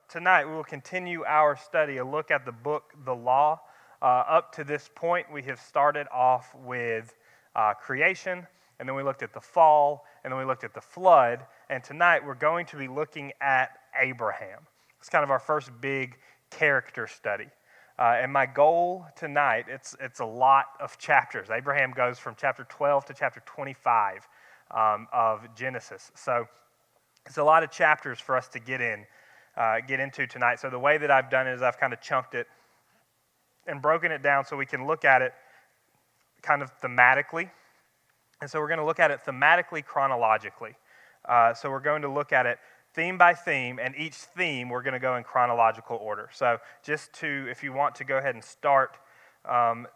tonight we will continue our study, a look at the book, The Law. Up to this point, we have started off with creation, and then we looked at the fall, and then we looked at the flood, and tonight we're going to be looking at Abraham. It's kind of our first big character study. And my goal tonight, it's a lot of chapters. Abraham goes from chapter 12 to chapter 25 of Genesis. So it's a lot of chapters for us to get into tonight. So the way that I've done it is I've kind of chunked it and broken it down so we can look at it kind of thematically. And so we're going to look at it thematically, chronologically. So we're going to look at it theme by theme, and each theme we're going to go in chronological order. So if you want to go ahead and start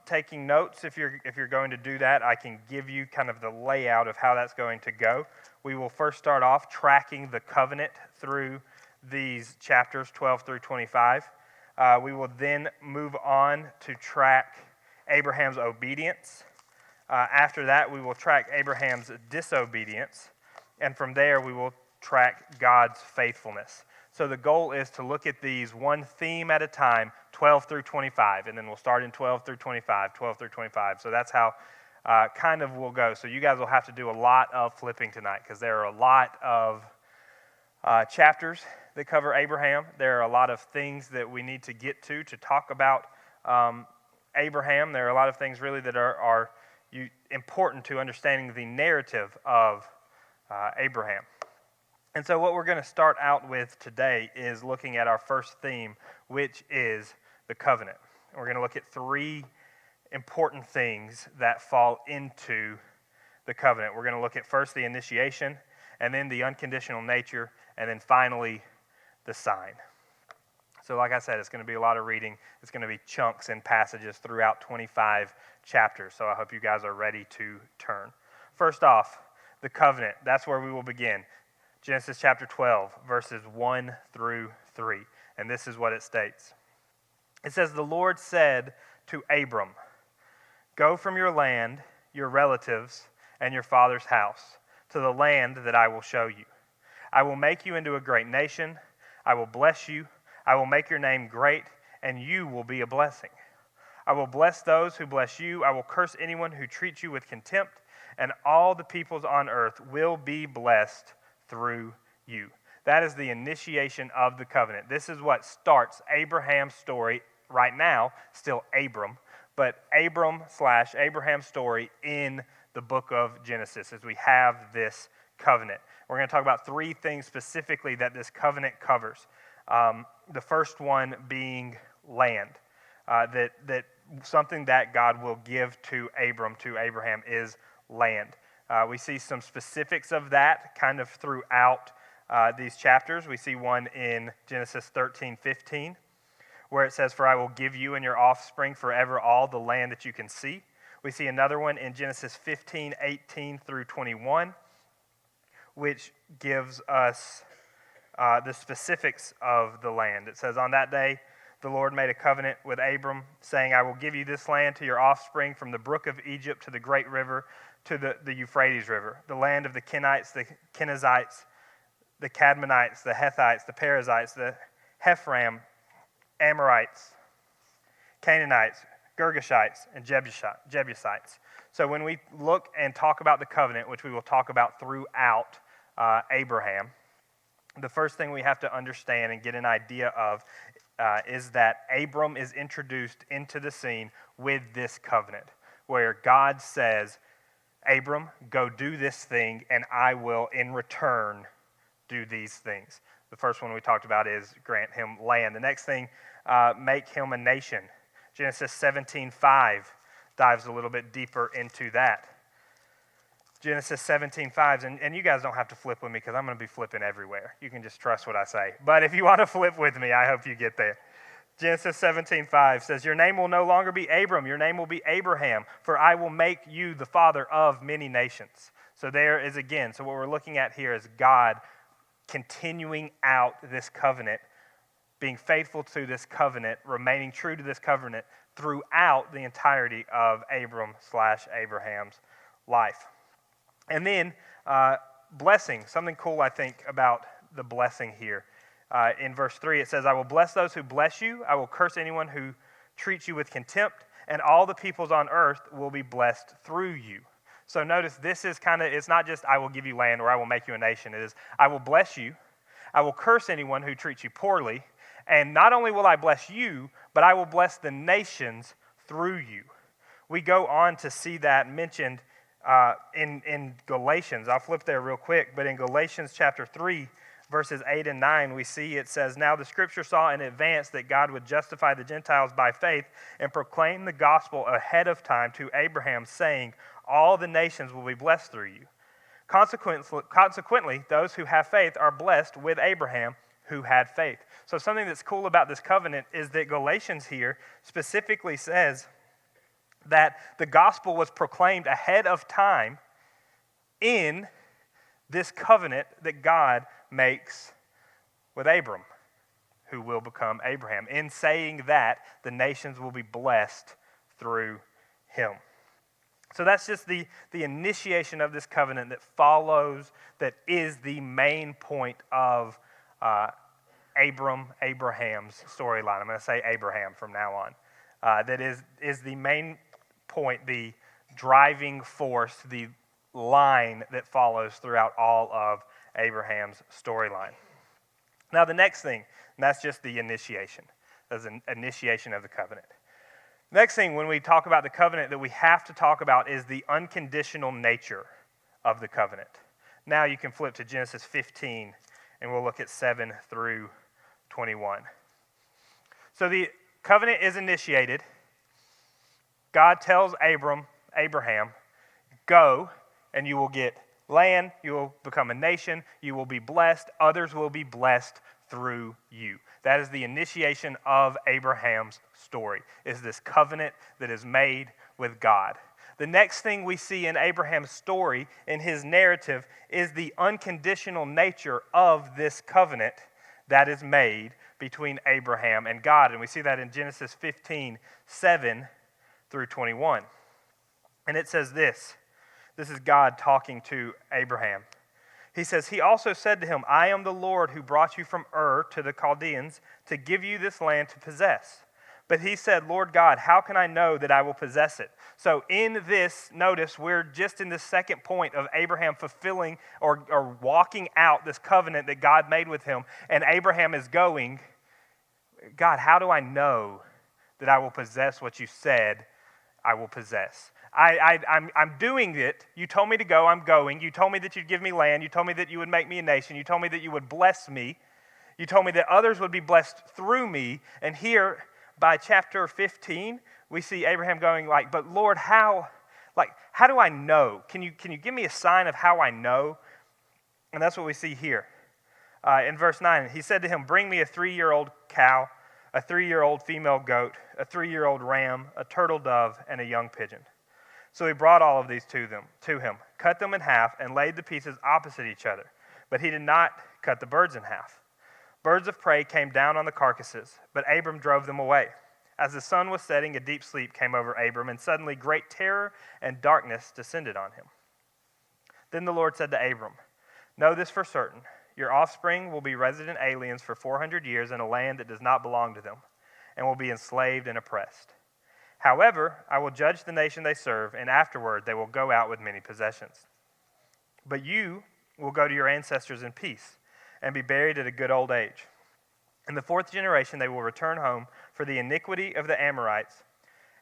taking notes, if you're going to do that, I can give you kind of the layout of how that's going to go. We will first start off tracking the covenant through these chapters 12 through 25. We will then move on to track Abraham's obedience. After that, we will track Abraham's disobedience. And from there, we will track God's faithfulness. So the goal is to look at these one theme at a time, 12 through 25. And then we'll start in 12 through 25, 12 through 25. So that's how kind of we'll go. So you guys will have to do a lot of flipping tonight because there are a lot of chapters that cover Abraham. There are a lot of things that we need to get to talk about Abraham. There are a lot of things really that are important to understanding the narrative of Abraham. And so what we're going to start out with today is looking at our first theme, which is the covenant. We're going to look at three important things that fall into the covenant. We're going to look at first the initiation, and then the unconditional nature, and then finally the sign. So like I said, it's going to be a lot of reading. It's going to be chunks and passages throughout 25 chapters. So I hope you guys are ready to turn. First off, the covenant. That's where we will begin. Genesis chapter 12, verses 1 through 3. And this is what it states. It says, "The Lord said to Abram, 'Go from your land, your relatives, and your father's house, to the land that I will show you. I will make you into a great nation. I will bless you. I will make your name great, and you will be a blessing. I will bless those who bless you. I will curse anyone who treats you with contempt, and all the peoples on earth will be blessed through you.'" That is the initiation of the covenant. This is what starts Abraham's story right now, still Abram, but Abraham's story in the book of Genesis as we have this covenant. We're going to talk about three things specifically that this covenant covers. The first one being land, that something that God will give to Abraham is land. We see some specifics of that kind of throughout these chapters. We see one in Genesis 13:15, where it says, "For I will give you and your offspring forever all the land that you can see." We see another one in Genesis 15:18 through 21, which gives us the specifics of the land. It says, "On that day, the Lord made a covenant with Abram, saying, 'I will give you this land to your offspring from the brook of Egypt to the great river, to the Euphrates River, the land of the Kenites, the Kenizzites, the Cadmonites, the Hethites, the Perizzites, the Hephraim, Amorites, Canaanites, Girgashites, and Jebusites.'" So when we look and talk about the covenant, which we will talk about throughout Abraham, the first thing we have to understand and get an idea of is that Abram is introduced into the scene with this covenant, where God says, "Abram, go do this thing, and I will, in return, do these things." The first one we talked about is grant him land. The next thing, make him a nation. Genesis 17:5 dives a little bit deeper into that. Genesis 17:5, and you guys don't have to flip with me because I'm going to be flipping everywhere. You can just trust what I say. But if you want to flip with me, I hope you get there. Genesis 17:5 says, "Your name will no longer be Abram, your name will be Abraham, for I will make you the father of many nations." So there is again, so what we're looking at here is God continuing out this covenant, being faithful to this covenant, remaining true to this covenant throughout the entirety of Abraham's life. And then blessing, something cool I think about the blessing here In verse 3, it says, I will bless those who bless you. I will curse anyone who treats you with contempt, and all the peoples on earth will be blessed through you. So notice this is it's not just I will give you land or I will make you a nation. It is I will bless you. I will curse anyone who treats you poorly. And not only will I bless you, but I will bless the nations through you. We go on to see that mentioned in Galatians. I'll flip there real quick. But in Galatians chapter 3, verses 8 and 9, we see it says, Now the scripture saw in advance that God would justify the Gentiles by faith and proclaim the gospel ahead of time to Abraham, saying, all the nations will be blessed through you. Consequently, those who have faith are blessed with Abraham, who had faith. So something that's cool about this covenant is that Galatians here specifically says that the gospel was proclaimed ahead of time in this covenant that God makes with Abram, who will become Abraham, in saying that the nations will be blessed through him. So that's just the initiation of this covenant that follows, that is the main point of Abraham's storyline. I'm going to say Abraham from now on. That is the main point, the driving force, the line that follows throughout all of Abraham's storyline. Now the next thing, and that's just the initiation. That's an initiation of the covenant. Next thing, when we talk about the covenant that we have to talk about is the unconditional nature of the covenant. Now you can flip to Genesis 15, and we'll look at 7 through 21. So the covenant is initiated. God tells Abraham, go, and you will get land, you will become a nation, you will be blessed, others will be blessed through you. That is the initiation of Abraham's story, is this covenant that is made with God. The next thing we see in Abraham's story, in his narrative, is the unconditional nature of this covenant that is made between Abraham and God. And we see that in Genesis 15, 7 through 21. And it says this. This is God talking to Abraham. He says, he also said to him, I am the Lord who brought you from Ur to the Chaldeans to give you this land to possess. But he said, Lord God, how can I know that I will possess it? So in this, notice, we're just in the second point of Abraham fulfilling or walking out this covenant that God made with him. And Abraham is going, God, how do I know that I will possess what you said I will possess? I'm doing it. You told me to go, I'm going. You told me that you'd give me land. You told me that you would make me a nation. You told me that you would bless me. You told me that others would be blessed through me. And here, by chapter 15, we see Abraham going like, but Lord, how do I know? Can you give me a sign of how I know? And that's what we see here. In verse 9, he said to him, bring me a 3-year-old cow, a 3-year-old female goat, a 3-year-old ram, a turtle dove, and a young pigeon. So he brought all of these to him, cut them in half, and laid the pieces opposite each other. But he did not cut the birds in half. Birds of prey came down on the carcasses, but Abram drove them away. As the sun was setting, a deep sleep came over Abram, and suddenly great terror and darkness descended on him. Then the Lord said to Abram, know this for certain, your offspring will be resident aliens for 400 years in a land that does not belong to them, and will be enslaved and oppressed. However, I will judge the nation they serve, and afterward they will go out with many possessions. But you will go to your ancestors in peace, and be buried at a good old age. In the 4th generation they will return home, for the iniquity of the Amorites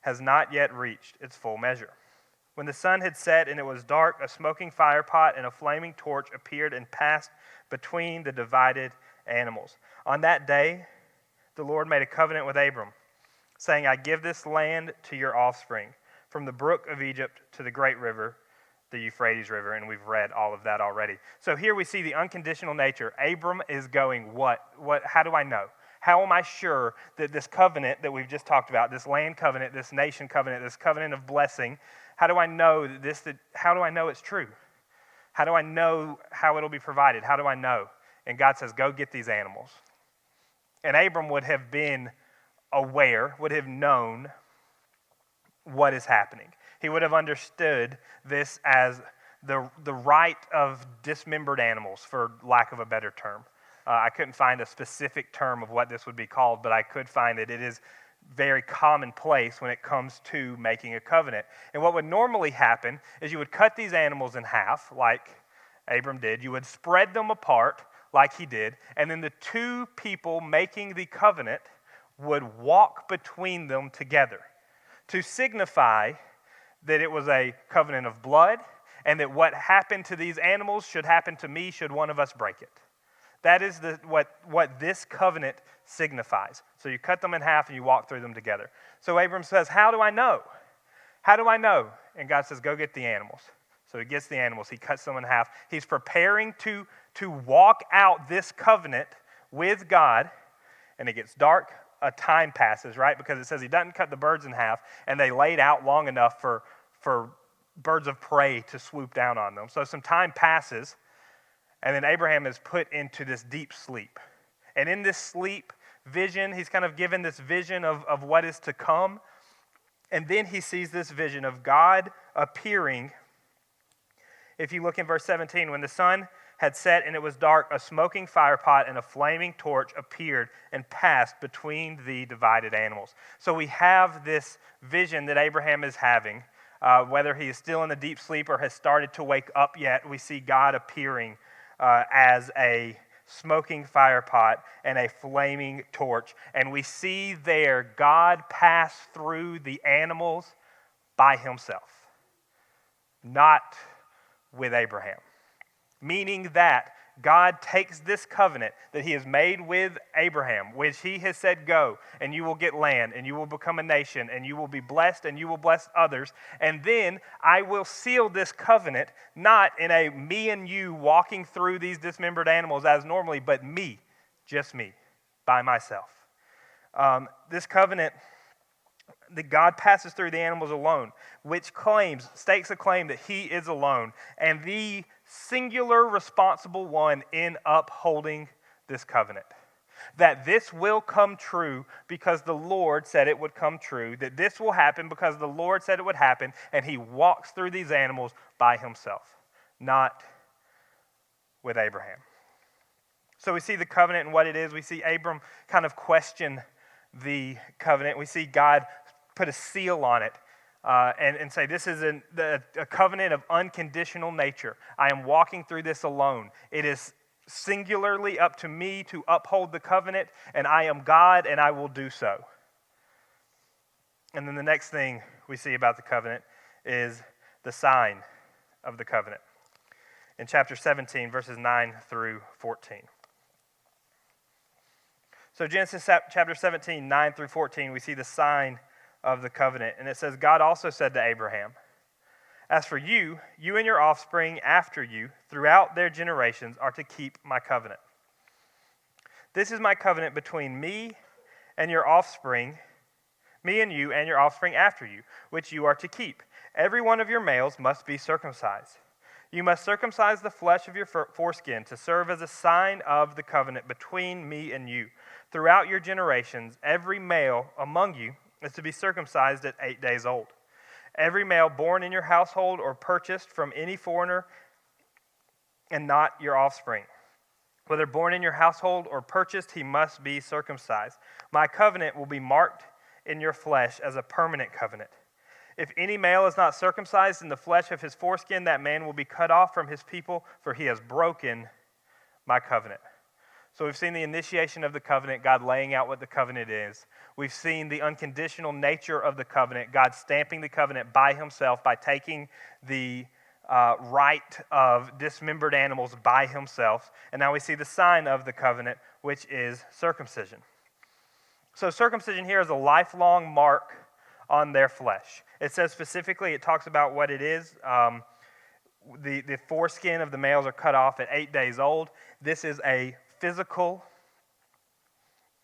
has not yet reached its full measure. When the sun had set and it was dark, a smoking fire pot and a flaming torch appeared and passed between the divided animals. On that day, the Lord made a covenant with Abram, saying, I give this land to your offspring, from the brook of Egypt to the great river, the Euphrates River, and we've read all of that already. So here we see the unconditional nature. Abram is going, what? How do I know? How am I sure that this covenant that we've just talked about, this land covenant, this nation covenant, this covenant of blessing, how do I know how do I know it's true? How do I know how it'll be provided? How do I know? And God says, go get these animals. And Abram would have been aware, would have known what is happening. He would have understood this as the right of dismembered animals, for lack of a better term. I couldn't find a specific term of what this would be called, but I could find that it is very commonplace when it comes to making a covenant. And what would normally happen is you would cut these animals in half, like Abram did. You would spread them apart, like he did, and then the two people making the covenant would walk between them together to signify that it was a covenant of blood and that what happened to these animals should happen to me should one of us break it. That is what this covenant signifies. So you cut them in half and you walk through them together. So Abram says, how do I know? How do I know? And God says, go get the animals. So he gets the animals. He cuts them in half. He's preparing to walk out this covenant with God. And it gets dark. A time passes, right? Because it says he doesn't cut the birds in half. And they laid out long enough for birds of prey to swoop down on them. So some time passes. And then Abraham is put into this deep sleep. And in this sleep vision, he's kind of given this vision of what is to come. And then he sees this vision of God appearing. If you look in verse 17, when the sun had set and it was dark, a smoking firepot and a flaming torch appeared and passed between the divided animals. So we have this vision that Abraham is having. Whether he is still in the deep sleep or has started to wake up yet, we see God appearing as a smoking firepot and a flaming torch. And we see there God pass through the animals by himself, not with Abraham. Meaning that God takes this covenant that he has made with Abraham, which he has said, go, and you will get land, and you will become a nation, and you will be blessed, and you will bless others. And then I will seal this covenant, not in a me and you walking through these dismembered animals as normally, but me, just me, by myself. This covenant that God passes through the animals alone, which stakes a claim that he is alone, and the singular responsible one in upholding this covenant. That this will come true because the Lord said it would come true, that this will happen because the Lord said it would happen, and he walks through these animals by himself, not with Abraham. So we see the covenant and what it is. We see Abram kind of question the covenant. We see God put a seal on it and say, this is a covenant of unconditional nature. I am walking through this alone. It is singularly up to me to uphold the covenant, and I am God, and I will do so. And then the next thing we see about the covenant is the sign of the covenant. In chapter 17, verses 9 through 14. So Genesis chapter 17, 9 through 14, we see the sign of the covenant. And it says, God also said to Abraham, as for you, you and your offspring after you, throughout their generations, are to keep my covenant. This is my covenant between me and your offspring, me and you and your offspring after you, which you are to keep. Every one of your males must be circumcised. You must circumcise the flesh of your foreskin to serve as a sign of the covenant between me and you. Throughout your generations, every male among you is to be circumcised at 8 days old. Every male born in your household or purchased from any foreigner and not your offspring. Whether born in your household or purchased, he must be circumcised. My covenant will be marked in your flesh as a permanent covenant. If any male is not circumcised in the flesh of his foreskin, that man will be cut off from his people, for he has broken my covenant. So we've seen the initiation of the covenant, God laying out what the covenant is. We've seen the unconditional nature of the covenant, God stamping the covenant by himself by taking the right of dismembered animals by himself. And now we see the sign of the covenant, which is circumcision. So circumcision here is a lifelong mark on their flesh. It says specifically, it talks about what it is. The foreskin of the males are cut off at 8 days old. This is a physical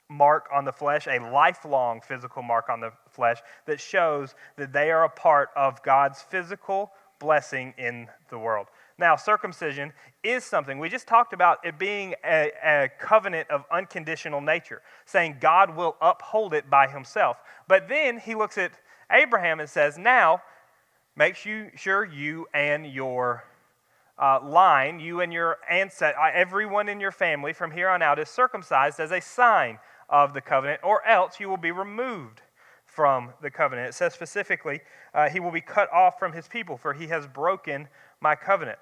mark on the flesh, a lifelong physical mark on the flesh that shows that they are a part of God's physical blessing in the world. Now, circumcision is something, we just talked about it being a covenant of unconditional nature, saying God will uphold it by himself. But then he looks at Abraham and says, now, make sure you and your line, you and your ancestor, everyone in your family from here on out is circumcised as a sign of the covenant, or else you will be removed from the covenant. It says specifically, he will be cut off from his people, for he has broken my covenant.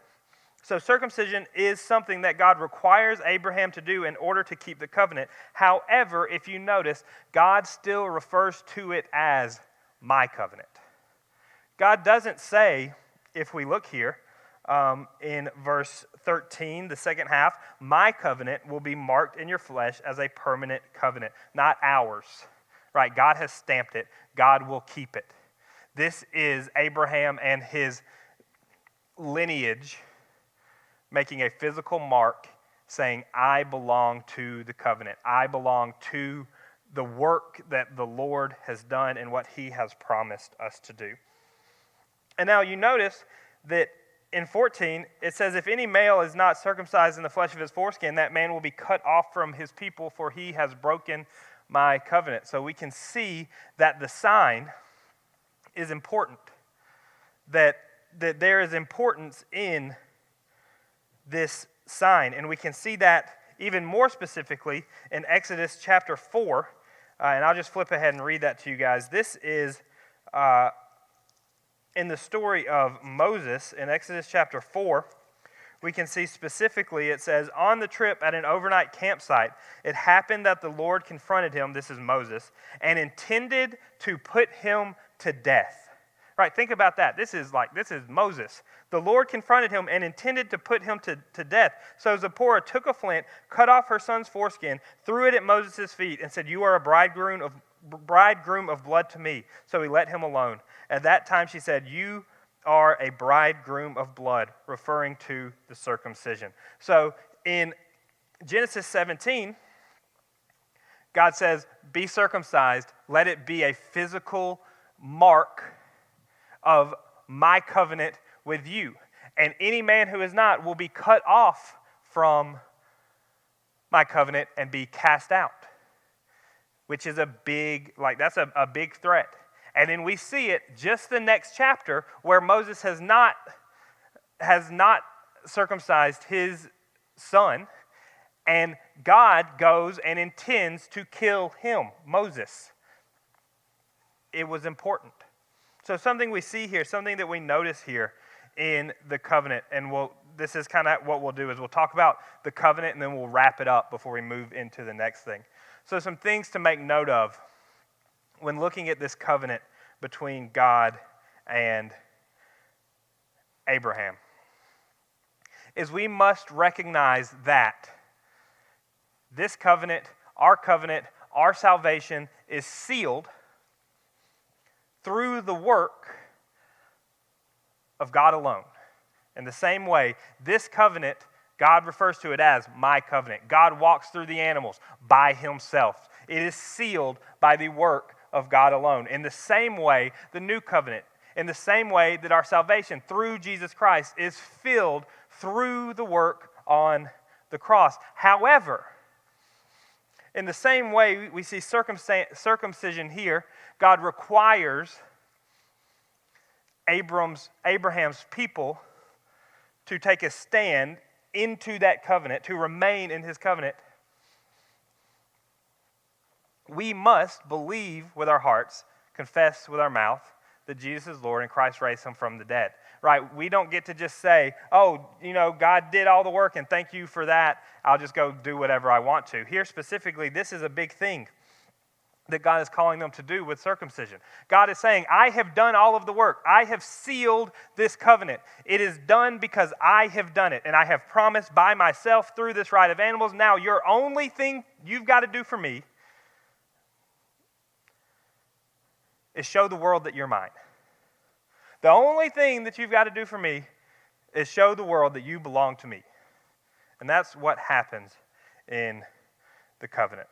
So circumcision is something that God requires Abraham to do in order to keep the covenant. However, if you notice, God still refers to it as my covenant. God doesn't say, if we look here, in verse 13, the second half, my covenant will be marked in your flesh as a permanent covenant, not ours. Right? God has stamped it. God will keep it. This is Abraham and his lineage making a physical mark saying, I belong to the covenant. I belong to the work that the Lord has done and what he has promised us to do. And now you notice that in 14, it says, if any male is not circumcised in the flesh of his foreskin, that man will be cut off from his people, for he has broken my covenant. So we can see that the sign is important, that there is importance in this sign. And we can see that even more specifically in Exodus chapter 4. And I'll just flip ahead and read that to you guys. This is in the story of Moses in Exodus chapter 4. We can see specifically, it says, on the trip at an overnight campsite, it happened that the Lord confronted him, this is Moses, and intended to put him to death. Right, think about that. This is Moses. The Lord confronted him and intended to put him to death. So Zipporah took a flint, cut off her son's foreskin, threw it at Moses' feet, and said, you are a bridegroom of blood to me. So he let him alone. At that time she said, you are a bridegroom of blood, referring to the circumcision. So in Genesis 17, God says, be circumcised, let it be a physical mark of my covenant with you. And any man who is not will be cut off from my covenant and be cast out, which is a big threat. And then we see it just the next chapter where Moses has not circumcised his son, and God goes and intends to kill him, Moses. It was important. So something we see here, something that we notice here in the covenant, and this is kind of what we'll do, is we'll talk about the covenant and then we'll wrap it up before we move into the next thing. So some things to make note of when looking at this covenant between God and Abraham is we must recognize that this covenant, our salvation is sealed through the work of God alone. In the same way, this covenant, God refers to it as my covenant. God walks through the animals by himself. It is sealed by the work of God alone. In the same way, the new covenant, in the same way that our salvation through Jesus Christ is filled through the work on the cross. However, in the same way we see circumcision here, God requires Abraham's people to take a stand into that covenant, to remain in his covenant. We must believe with our hearts, confess with our mouth that Jesus is Lord and Christ raised him from the dead. Right? We don't get to just say, oh, God did all the work and thank you for that. I'll just go do whatever I want to. Here specifically, this is a big thing that God is calling them to do with circumcision. God is saying, I have done all of the work. I have sealed this covenant. It is done because I have done it, and I have promised by myself through this rite of animals. Now, your only thing you've got to do for me is show the world that you're mine. The only thing that you've got to do for me is show the world that you belong to me. And that's what happens in the covenant.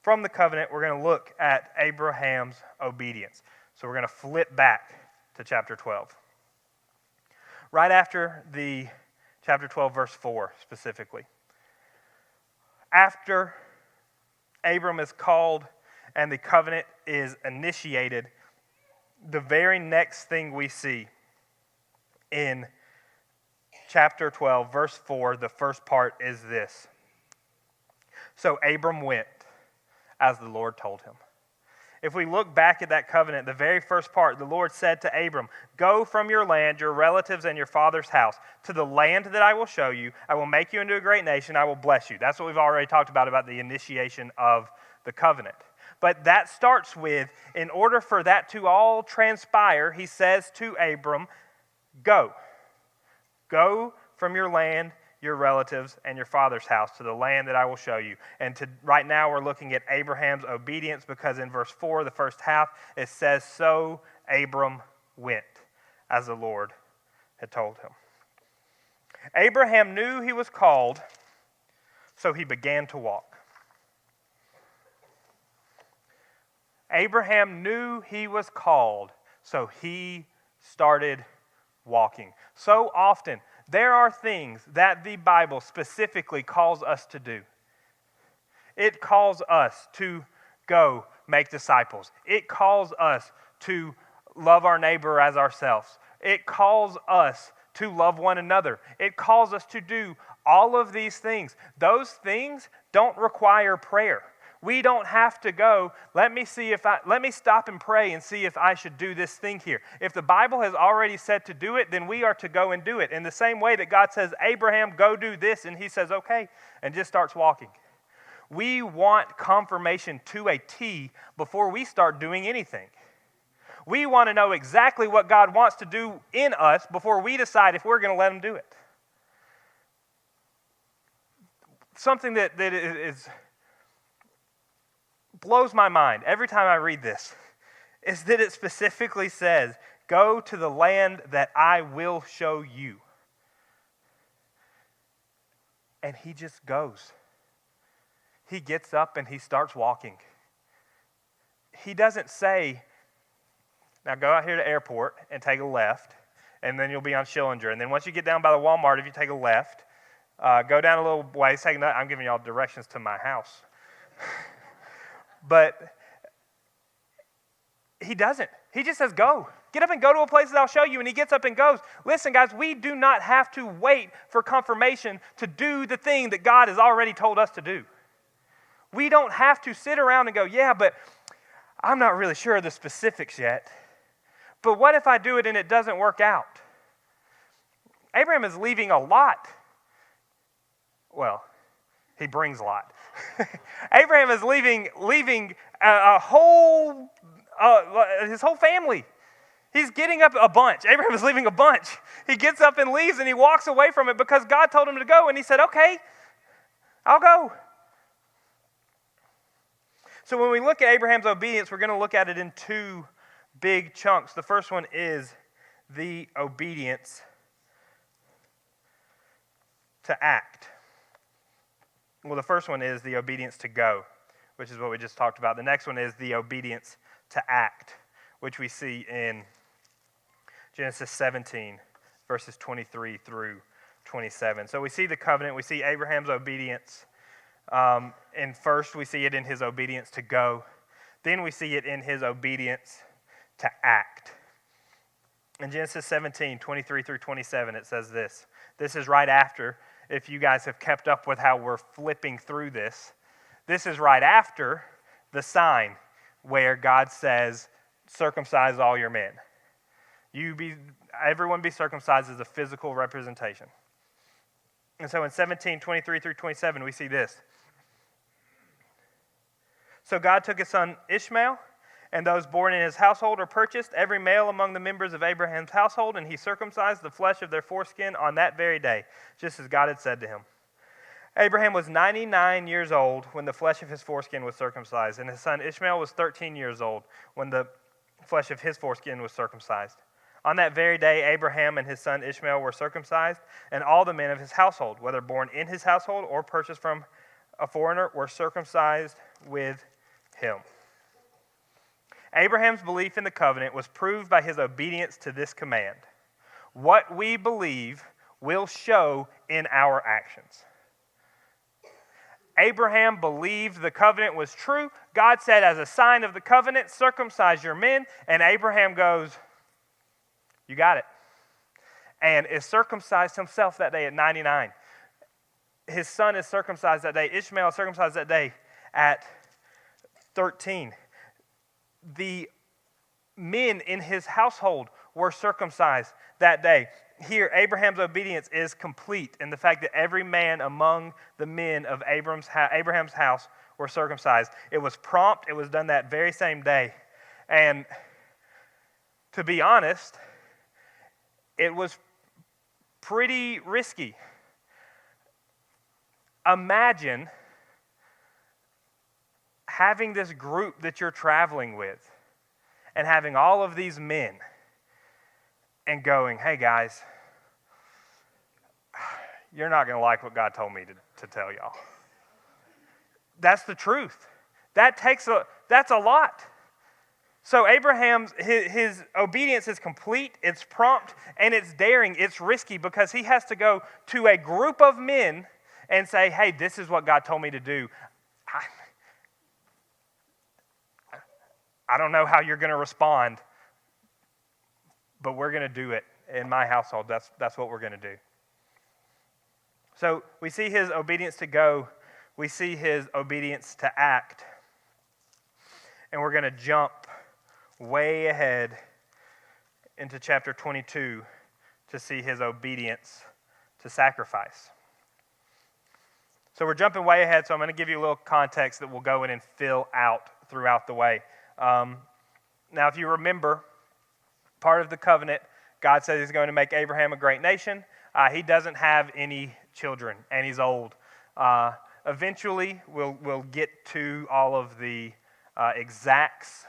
From the covenant, we're going to look at Abraham's obedience. So we're going to flip back to chapter 12. Right after the chapter 12, verse 4 specifically. After Abram is called and the covenant is initiated, the very next thing we see in chapter 12, verse 4, the first part is this. So Abram went as the Lord told him. If we look back at that covenant, the very first part, the Lord said to Abram, go from your land, your relatives, and your father's house to the land that I will show you. I will make you into a great nation. I will bless you. That's what we've already talked about the initiation of the covenant. But that starts with, in order for that to all transpire, he says to Abram, go. Go from your land, your relatives, and your father's house to the land that I will show you. And right now we're looking at Abraham's obedience, because in verse 4, the first half, it says, so Abram went as the Lord had told him. Abraham knew he was called, so he began to walk. Abraham knew he was called, so he started walking. So often, there are things that the Bible specifically calls us to do. It calls us to go make disciples. It calls us to love our neighbor as ourselves. It calls us to love one another. It calls us to do all of these things. Those things don't require prayer. We don't have to go, let me stop and pray and see if I should do this thing here. If the Bible has already said to do it, then we are to go and do it. In the same way that God says, Abraham, go do this, and he says, okay, and just starts walking. We want confirmation to a T before we start doing anything. We want to know exactly what God wants to do in us before we decide if we're going to let him do it. Something that blows my mind every time I read this is that it specifically says, go to the land that I will show you. And he just goes. He gets up and he starts walking. He doesn't say, now go out here to the airport and take a left, and then you'll be on Schillinger. And then once you get down by the Walmart, if you take a left, go down a little ways. I'm giving y'all directions to my house. But he doesn't. He just says, go. Get up and go to a place that I'll show you. And he gets up and goes. Listen, guys, we do not have to wait for confirmation to do the thing that God has already told us to do. We don't have to sit around and go, yeah, but I'm not really sure of the specifics yet. But what if I do it and it doesn't work out? Abraham is leaving a lot. Well, he brings Lot. Abraham is leaving a whole, his whole family. He's getting up a bunch. Abraham is leaving a bunch. He gets up and leaves, and he walks away from it because God told him to go, and he said, okay, I'll go. So when we look at Abraham's obedience, we're going to look at it in two big chunks. The first one is the obedience to act. Well, the first one is the obedience to go, which is what we just talked about. The next one is the obedience to act, which we see in Genesis 17, verses 23 through 27. So we see the covenant, we see Abraham's obedience, and first we see it in his obedience to go. Then we see it in his obedience to act. In Genesis 17, 23 through 27, it says this. This is right after, if you guys have kept up with how we're flipping through this, this is right after the sign where God says, circumcise all your men. Everyone be circumcised as a physical representation. And so in 17, 23 through 27, we see this. So God took his son Ishmael, and those born in his household or purchased, every male among the members of Abraham's household, and he circumcised the flesh of their foreskin on that very day, just as God had said to him. Abraham was 99 years old when the flesh of his foreskin was circumcised, and his son Ishmael was 13 years old when the flesh of his foreskin was circumcised. On that very day, Abraham and his son Ishmael were circumcised, and all the men of his household, whether born in his household or purchased from a foreigner, were circumcised with him. Abraham's belief in the covenant was proved by his obedience to this command. What we believe will show in our actions. Abraham believed the covenant was true. God said, as a sign of the covenant, circumcise your men. And Abraham goes, you got it. and is circumcised himself that day at 99. His son is circumcised that day. Ishmael is circumcised that day at 13. The men in his household were circumcised that day. Here, Abraham's obedience is complete in the fact that every man among the men of Abraham's house were circumcised. It was prompt. It was done that very same day. And to be honest, it was pretty risky. Imagine having this group that you're traveling with and having all of these men and going, hey guys, you're not going to like what God told me to tell y'all. That's the truth. That's a lot. So Abraham's his obedience is complete, it's prompt, and it's daring, it's risky because he has to go to a group of men and say, hey, this is what God told me to do. I don't know how you're going to respond, but we're going to do it in my household. That's what we're going to do. So we see his obedience to go. We see his obedience to act. And we're going to jump way ahead into chapter 22 to see his obedience to sacrifice. So we're jumping way ahead, so I'm going to give you a little context that we'll go in and fill out throughout the way. Now, if you remember, part of the covenant, God says he's going to make Abraham a great nation. He doesn't have any children, and he's old. Eventually, we'll get to all of the exacts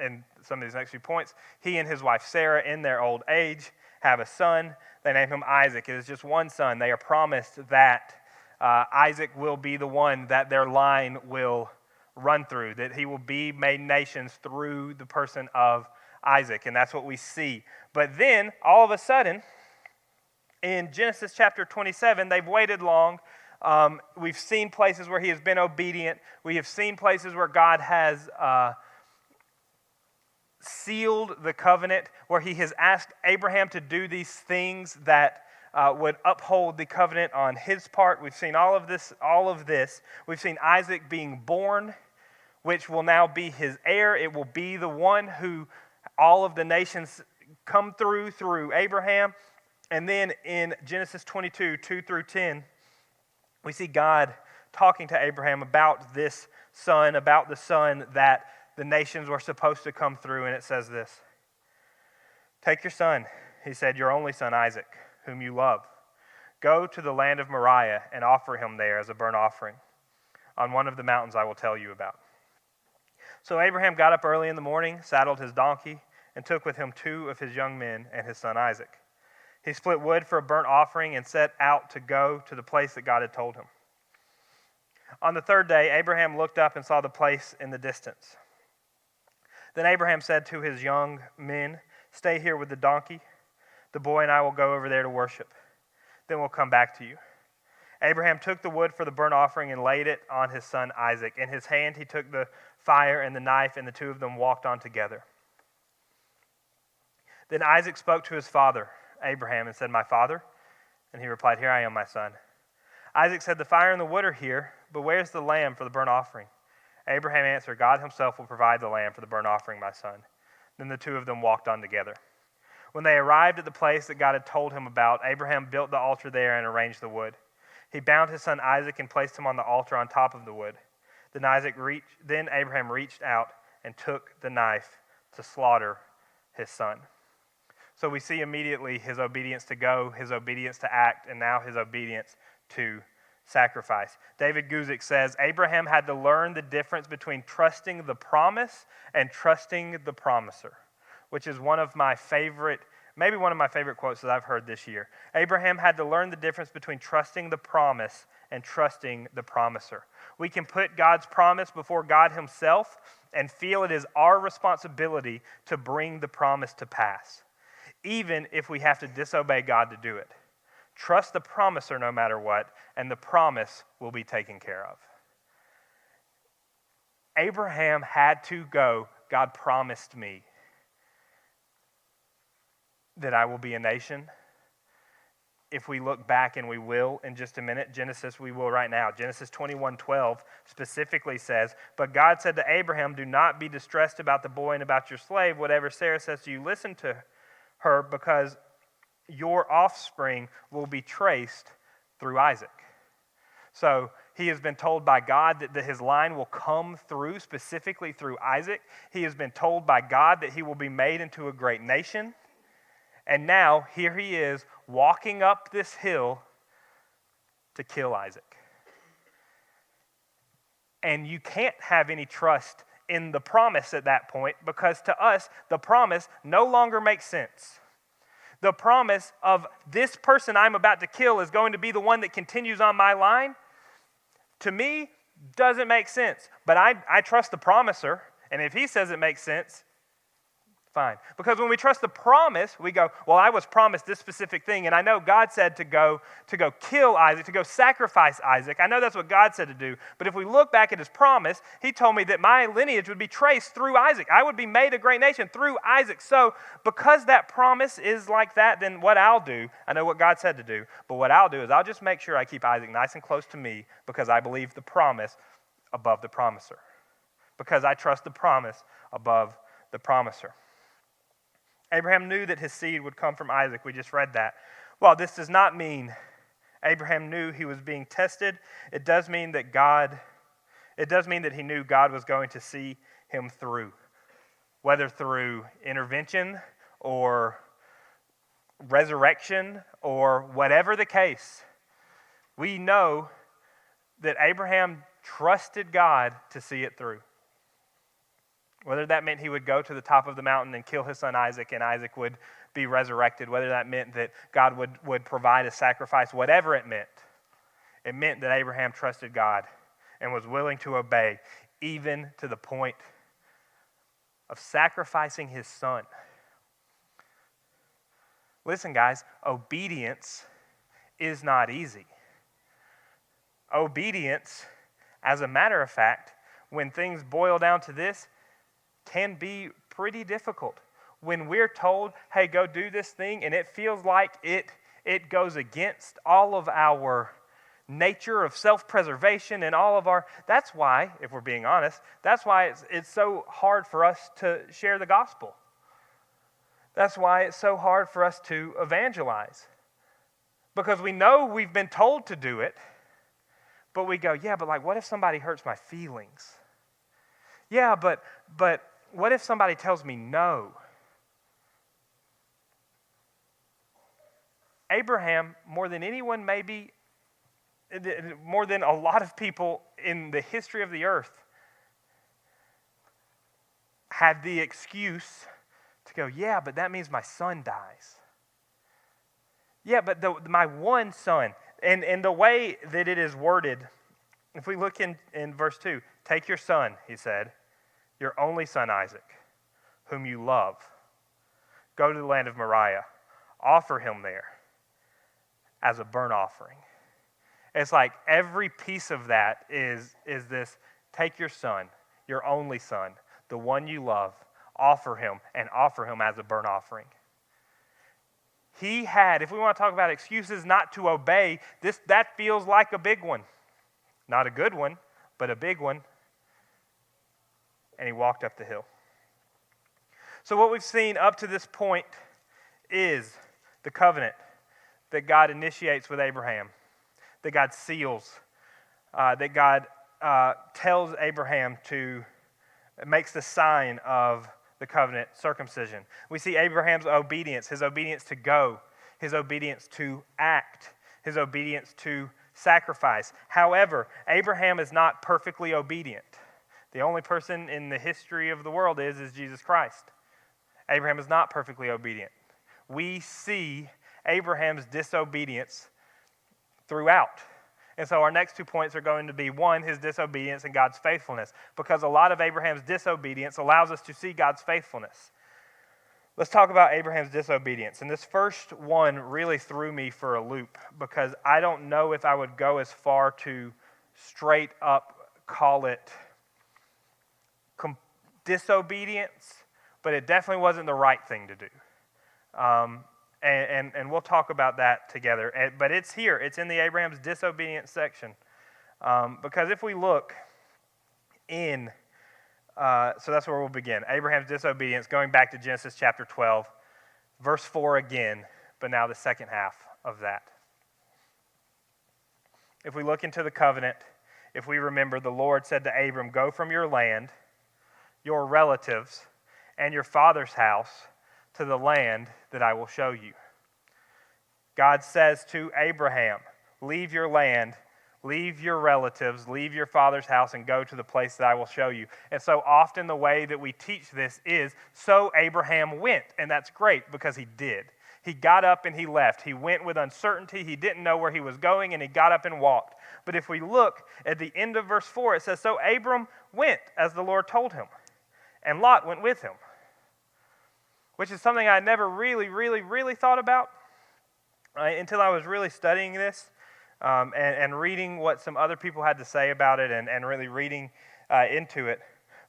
in some of these next few points. He and his wife Sarah, in their old age, have a son. They name him Isaac. It is just one son. They are promised that Isaac will be the one that their line will run through, that he will be made nations through the person of Isaac, and that's what we see. But then, all of a sudden, in Genesis chapter 27, they've waited long. We've seen places where he has been obedient. We have seen places where God has sealed the covenant, where he has asked Abraham to do these things that would uphold the covenant on his part. We've seen all of this. We've seen Isaac being born, which will now be his heir. It will be the one who all of the nations come through Abraham. And then in Genesis 22, 2 through 10, we see God talking to Abraham about this son, about the son that the nations were supposed to come through. And it says this: "Take your son," he said, "your only son Isaac, whom you love. Go to the land of Moriah and offer him there as a burnt offering on one of the mountains I will tell you about." So Abraham got up early in the morning, saddled his donkey, and took with him 2 of his young men and his son Isaac. He split wood for a burnt offering and set out to go to the place that God had told him. On the 3rd day, Abraham looked up and saw the place in the distance. Then Abraham said to his young men, "Stay here with the donkey. The boy and I will go over there to worship. Then we'll come back to you." Abraham took the wood for the burnt offering and laid it on his son Isaac. In his hand he took the fire and the knife, and the 2 of them walked on together. Then Isaac spoke to his father, Abraham, and said, "My father?" And he replied, "Here I am, my son." Isaac said, "The fire and the wood are here, but where's the lamb for the burnt offering?" Abraham answered, "God himself will provide the lamb for the burnt offering, my son." Then the 2 of them walked on together. When they arrived at the place that God had told him about, Abraham built the altar there and arranged the wood. He bound his son Isaac and placed him on the altar on top of the wood. Then Abraham reached out and took the knife to slaughter his son. So we see immediately his obedience to go, his obedience to act, and now his obedience to sacrifice. David Guzik says, Abraham had to learn the difference between trusting the promise and trusting the promiser, which is one of my favorite quotes that I've heard this year. Abraham had to learn the difference between trusting the promise and trusting the promiser. We can put God's promise before God himself and feel it is our responsibility to bring the promise to pass, even if we have to disobey God to do it. Trust the promiser no matter what, and the promise will be taken care of. Abraham had to go, God promised me that I will be a nation, if we look back, and we will in just a minute, we will right now. Genesis 21:12 specifically says, "But God said to Abraham, do not be distressed about the boy and about your slave. Whatever Sarah says to you, listen to her, because your offspring will be traced through Isaac." So he has been told by God that his line will come through, specifically through Isaac. He has been told by God that he will be made into a great nation. And now, here he is, walking up this hill to kill Isaac. And you can't have any trust in the promise at that point, because to us, the promise no longer makes sense. The promise of this person I'm about to kill is going to be the one that continues on my line, to me, doesn't make sense. But I trust the promiser, and if he says it makes sense, fine. Because when we trust the promise, we go, well, I was promised this specific thing, and I know God said to go kill Isaac, to go sacrifice Isaac. I know that's what God said to do. But if we look back at his promise, he told me that my lineage would be traced through Isaac. I would be made a great nation through Isaac. So because that promise is like that, then what I'll do, I know what God said to do, but what I'll do is I'll just make sure I keep Isaac nice and close to me, because I believe the promise above the promiser. Because I trust the promise above the promiser. Abraham knew that his seed would come from Isaac. We just read that. While this does not mean Abraham knew he was being tested, it does mean that he knew God was going to see him through, whether through intervention or resurrection or whatever the case. We know that Abraham trusted God to see it through. Whether that meant he would go to the top of the mountain and kill his son Isaac, and Isaac would be resurrected, whether that meant that God would provide a sacrifice, whatever it meant that Abraham trusted God and was willing to obey, even to the point of sacrificing his son. Listen, guys, obedience is not easy. Obedience, as a matter of fact, when things boil down to this, can be pretty difficult. When we're told, hey, go do this thing, and it feels like it goes against all of our nature of self-preservation and all of our, that's why, if we're being honest, that's why it's so hard for us to share the gospel. That's why it's so hard for us to evangelize. Because we know we've been told to do it, but we go, yeah, but like, what if somebody hurts my feelings? Yeah, but what if somebody tells me no? Abraham, more than anyone maybe, more than a lot of people in the history of the earth, had the excuse to go, yeah, but that means my son dies. Yeah, but my one son, and the way that it is worded, if we look in verse 2, take your son, he said, your only son Isaac, whom you love. Go to the land of Moriah. Offer him there as a burnt offering. It's like every piece of that is this, take your son, your only son, the one you love, offer him as a burnt offering. He had, if we want to talk about excuses not to obey, that feels like a big one. Not a good one, but a big one. And he walked up the hill. So what we've seen up to this point is the covenant that God initiates with Abraham, that God seals, that God tells Abraham to, makes the sign of the covenant, circumcision. We see Abraham's obedience, his obedience to go, his obedience to act, his obedience to sacrifice. However, Abraham is not perfectly obedient. The only person in the history of the world is Jesus Christ. Abraham is not perfectly obedient. We see Abraham's disobedience throughout. And so our next 2 points are going to be, one, his disobedience and God's faithfulness, because a lot of Abraham's disobedience allows us to see God's faithfulness. Let's talk about Abraham's disobedience. And this first one really threw me for a loop, because I don't know if I would go as far to straight up call it disobedience, but it definitely wasn't the right thing to do. And we'll talk about that together. But it's here. It's in the Abraham's disobedience section. Because if we look in, so that's where we'll begin. Abraham's disobedience, going back to Genesis chapter 12, verse 4 again, but now the second half of that. If we look into the covenant, if we remember, the Lord said to Abram, "Go from your land, your relatives, and your father's house to the land that I will show you." God says to Abraham, leave your land, leave your relatives, leave your father's house, and go to the place that I will show you. And so often the way that we teach this is, so Abraham went, and that's great because he did. He got up and he left. He went with uncertainty. He didn't know where he was going, and he got up and walked. But if we look at the end of verse 4, it says, so Abram went as the Lord told him, and Lot went with him, which is something I never really thought about until I was really studying this and reading what some other people had to say about it and really reading into it.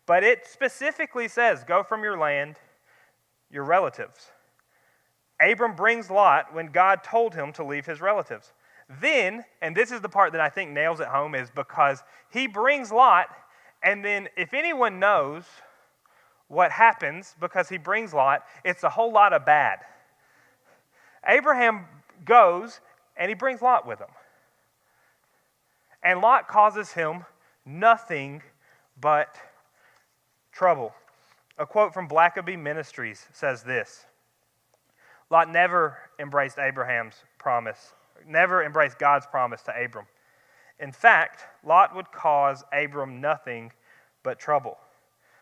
But it specifically says, go from your land, your relatives. Abram brings Lot when God told him to leave his relatives. Then, and this is the part that I think nails it home, is because he brings Lot, and then if anyone knows what happens because he brings Lot, it's a whole lot of bad. Abraham goes, and he brings Lot with him. And Lot causes him nothing but trouble. A quote from Blackaby Ministries says this: Lot never embraced Abraham's promise, never embraced God's promise to Abram. In fact, Lot would cause Abram nothing but trouble.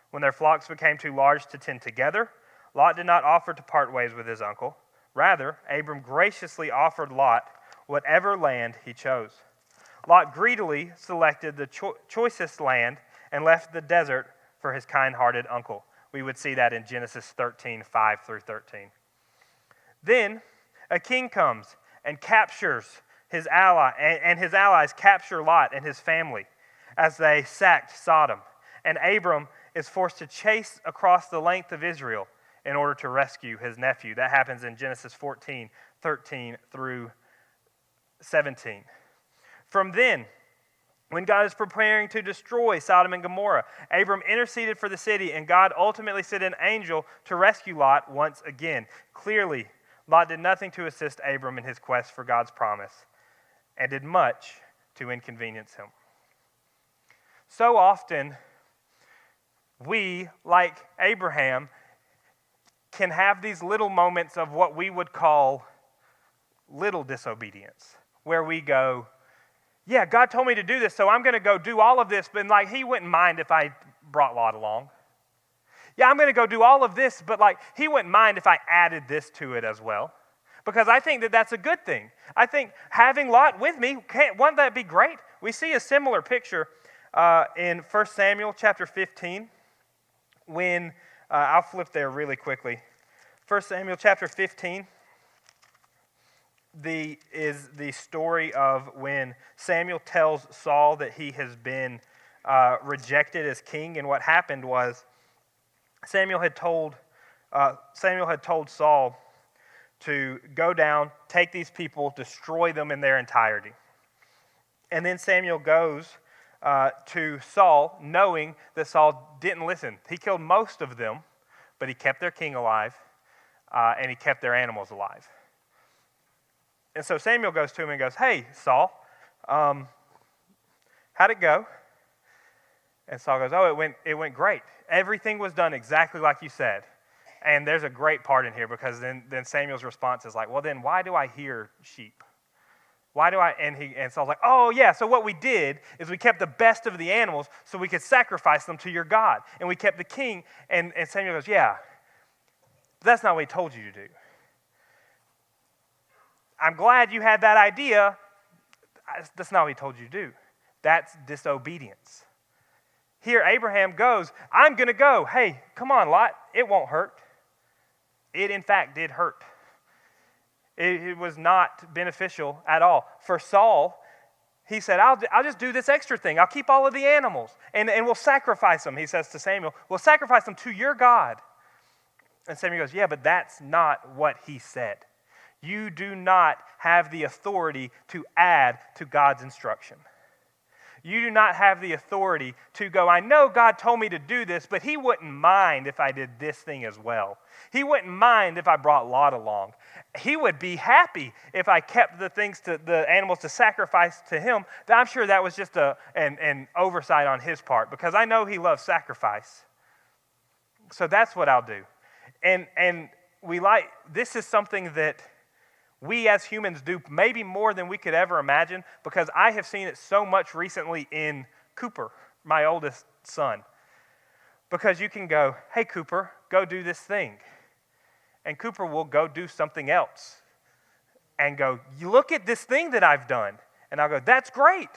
When their flocks became too large to tend together, Lot did not offer to part ways with his uncle. Rather, Abram graciously offered Lot whatever land he chose. Lot greedily selected the choicest land and left the desert for his kind-hearted uncle. We would see that in Genesis 13, 5 through 13. Then a king comes and captures his ally, and his allies capture Lot and his family as they sacked Sodom. And Abram is forced to chase across the length of Israel in order to rescue his nephew. That happens in Genesis 14, 13 through 17. From then, when God is preparing to destroy Sodom and Gomorrah, Abram interceded for the city, and God ultimately sent an angel to rescue Lot once again. Clearly, Lot did nothing to assist Abram in his quest for God's promise, and did much to inconvenience him. So often, we, like Abraham, can have these little moments of what we would call little disobedience, where we go, yeah, God told me to do this, so I'm going to go do all of this, but like he wouldn't mind if I brought Lot along. Yeah, I'm going to go do all of this, but like he wouldn't mind if I added this to it as well, because I think that that's a good thing. I think having Lot with me, wouldn't that be great? We see a similar picture in 1 Samuel chapter 15 when, I'll flip there really quickly. 1 Samuel chapter 15 is the story of when Samuel tells Saul that he has been rejected as king, and what happened was Samuel had told Saul to go down, take these people, destroy them in their entirety. And then Samuel goes to Saul, knowing that Saul didn't listen. He killed most of them, but he kept their king alive, and he kept their animals alive. And so Samuel goes to him and goes, hey, Saul, how'd it go? And Saul goes, oh, it went great. Everything was done exactly like you said. And there's a great part in here, because then Samuel's response is like, well, then why do I hear sheep? Why do I? And Saul's like, oh, yeah, so what we did is we kept the best of the animals so we could sacrifice them to your God. And we kept the king. And Samuel goes, yeah, that's not what he told you to do. I'm glad you had that idea. That's not what he told you to do. That's disobedience. Here, Abraham goes, I'm going to go. Hey, come on, Lot. It won't hurt. It, in fact, did hurt. It was not beneficial at all. For Saul, he said, I'll just do this extra thing. I'll keep all of the animals, and we'll sacrifice them, he says to Samuel. We'll sacrifice them to your God. And Samuel goes, yeah, but that's not what he said. You do not have the authority to add to God's instruction. You do not have the authority to go, I know God told me to do this, but he wouldn't mind if I did this thing as well. He wouldn't mind if I brought Lot along. He would be happy if I kept the animals to sacrifice to him. I'm sure that was just an oversight on his part, because I know he loves sacrifice. So that's what I'll do. And this is something that we as humans do maybe more than we could ever imagine, because I have seen it so much recently in Cooper, my oldest son. Because you can go, hey, Cooper, go do this thing. And Cooper will go do something else and go, you look at this thing that I've done. And I'll go, that's great.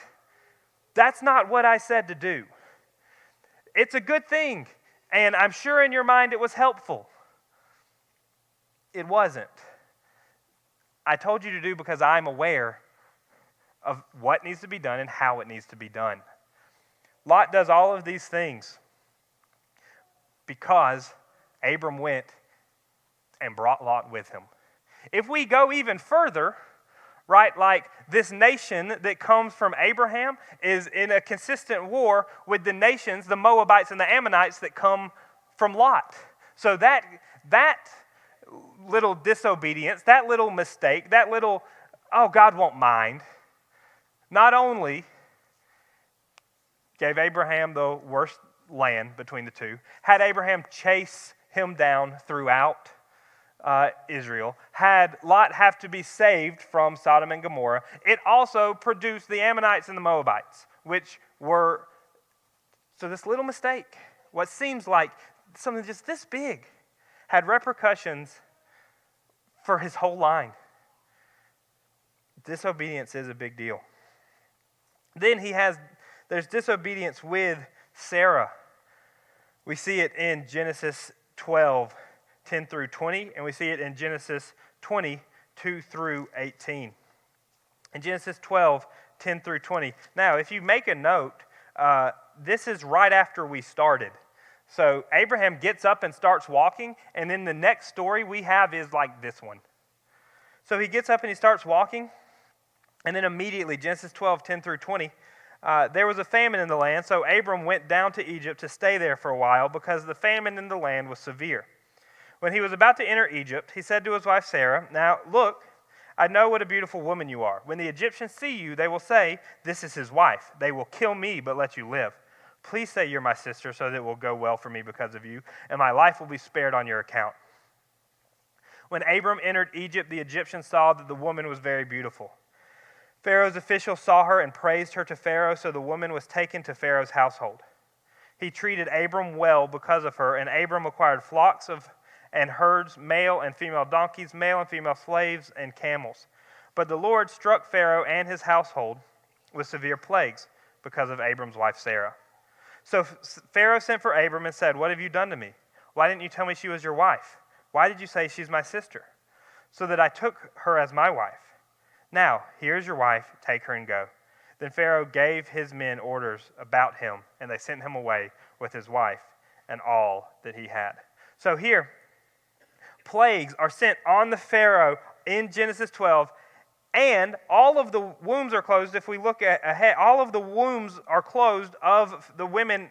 That's not what I said to do. It's a good thing. And I'm sure in your mind it was helpful. It wasn't. I told you to do because I'm aware of what needs to be done and how it needs to be done. Lot does all of these things because Abram went and brought Lot with him. If we go even further, right, like this nation that comes from Abraham is in a consistent war with the nations, the Moabites and the Ammonites, that come from Lot. So that little disobedience, that little mistake, that little, oh, God won't mind, not only gave Abraham the worst land between the two, had Abraham chase him down throughout Israel, had Lot have to be saved from Sodom and Gomorrah, it also produced the Ammonites and the Moabites, which were, so this little mistake, what seems like something just this big, had repercussions for his whole line. Disobedience is a big deal. Then there's disobedience with Sarah. We see it in Genesis 12, 10 through 20, and we see it in Genesis 20, 2 through 18. In Genesis 12, 10 through 20. Now, if you make a note, this is right after we started. So Abraham gets up and starts walking, and then the next story we have is like this one. So he gets up and he starts walking, and then immediately, Genesis 12, 10 through 20, there was a famine in the land, so Abram went down to Egypt to stay there for a while because the famine in the land was severe. When he was about to enter Egypt, he said to his wife Sarah, now look, I know what a beautiful woman you are. When the Egyptians see you, they will say, this is his wife. They will kill me, but let you live. Please say you're my sister so that it will go well for me because of you, and my life will be spared on your account. When Abram entered Egypt, the Egyptians saw that the woman was very beautiful. Pharaoh's officials saw her and praised her to Pharaoh, so the woman was taken to Pharaoh's household. He treated Abram well because of her, and Abram acquired flocks and herds, male and female donkeys, male and female slaves, and camels. But the Lord struck Pharaoh and his household with severe plagues because of Abram's wife Sarah. So Pharaoh sent for Abram and said, what have you done to me? Why didn't you tell me she was your wife? Why did you say she's my sister? So that I took her as my wife. Now, here's your wife, take her and go. Then Pharaoh gave his men orders about him, and they sent him away with his wife and all that he had. So here, plagues are sent on the Pharaoh in Genesis 12, and all of the wombs are closed. If we look ahead, all of the wombs are closed of the women,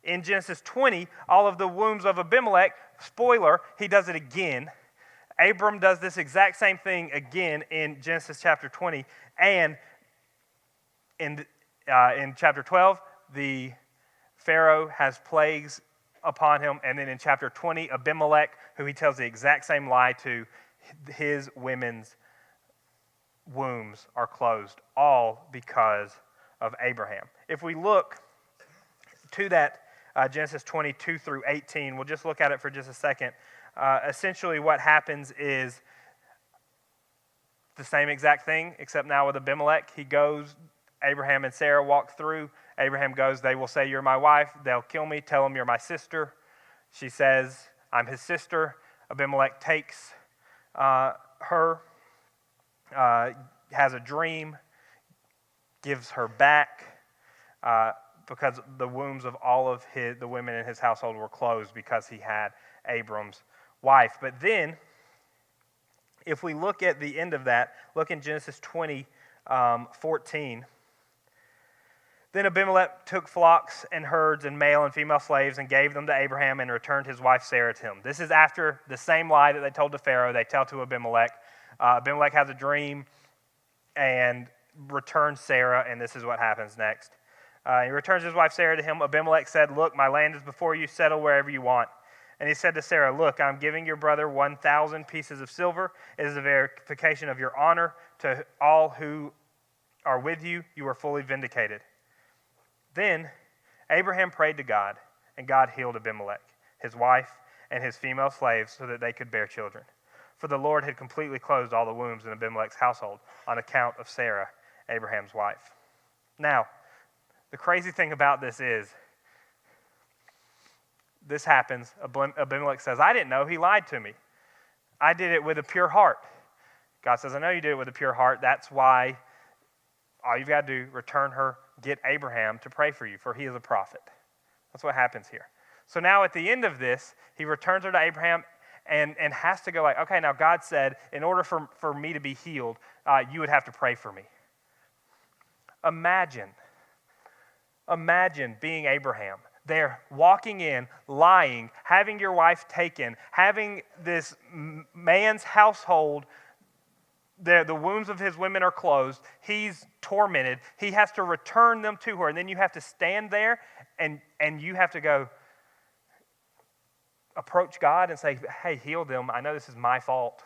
in Genesis 20, all of the wombs of Abimelech, spoiler, he does it again. Abram does this exact same thing again in Genesis chapter 20, and in chapter 12, the Pharaoh has plagues upon him, and then in chapter 20, Abimelech, who he tells the exact same lie to, his women's wombs are closed, all because of Abraham. If we look to that Genesis 22 through 18, we'll just look at it for just a second. Essentially what happens is the same exact thing, except now with Abimelech. He goes, Abraham and Sarah walk through. Abraham goes, they will say, you're my wife. They'll kill me. Tell them you're my sister. She says, I'm his sister. Abimelech takes her, has a dream, gives her back, because the wombs of all of the women in his household were closed because he had Abram's wife. But then If we look at the end of that, look in Genesis 20, 14. Then Abimelech took flocks and herds and male and female slaves and gave them to Abraham and returned his wife Sarah to him. This is after the same lie that they told to Pharaoh, they tell to Abimelech. Abimelech has a dream and returns Sarah, and this is what happens next. He returns his wife Sarah to him. Abimelech said, "Look, my land is before you. Settle wherever you want." And he said to Sarah, "Look, I'm giving your brother 1,000 pieces of silver. It is a verification of your honor to all who are with you. You are fully vindicated." Then Abraham prayed to God, and God healed Abimelech, his wife, and his female slaves so that they could bear children. For the Lord had completely closed all the wombs in Abimelech's household on account of Sarah, Abraham's wife. Now, the crazy thing about this is, this happens. Abimelech says, "I didn't know. He lied to me. I did it with a pure heart." God says, "I know you did it with a pure heart. That's why all you've got to do, return her, get Abraham to pray for you, for he is a prophet." That's what happens here. So now at the end of this, he returns her to Abraham and has to go like, okay, now God said, in order for me to be healed, you would have to pray for me. Imagine being Abraham. They're walking in, lying, having your wife taken, having this man's household, the wombs of his women are closed. He's tormented. He has to return them to her. And then you have to stand there and you have to go approach God and say, "Hey, heal them. I know this is my fault.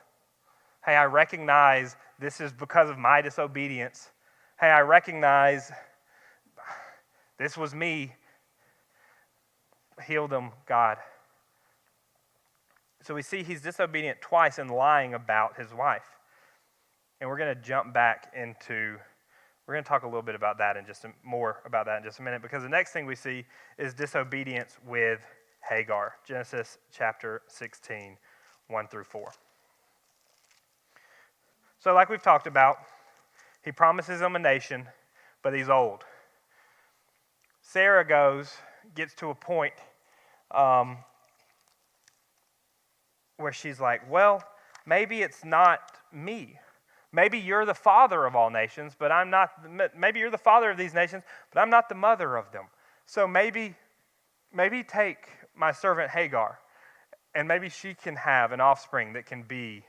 Hey, I recognize this is because of my disobedience. Hey, I recognize this was me. Heal them, God." So we see he's disobedient twice and lying about his wife. And we're going to jump back into, we're going to talk a little bit about that more about that in just a minute, because the next thing we see is disobedience with Hagar. Genesis chapter 16, 1 through 4. So like we've talked about, he promises them a nation, but he's old. Sarah gets to a point where she's like, well, maybe it's not me. Maybe you're the father of all nations, but I'm not. Maybe you're the father of these nations, but I'm not the mother of them. So maybe take my servant Hagar, and maybe she can have an offspring that can be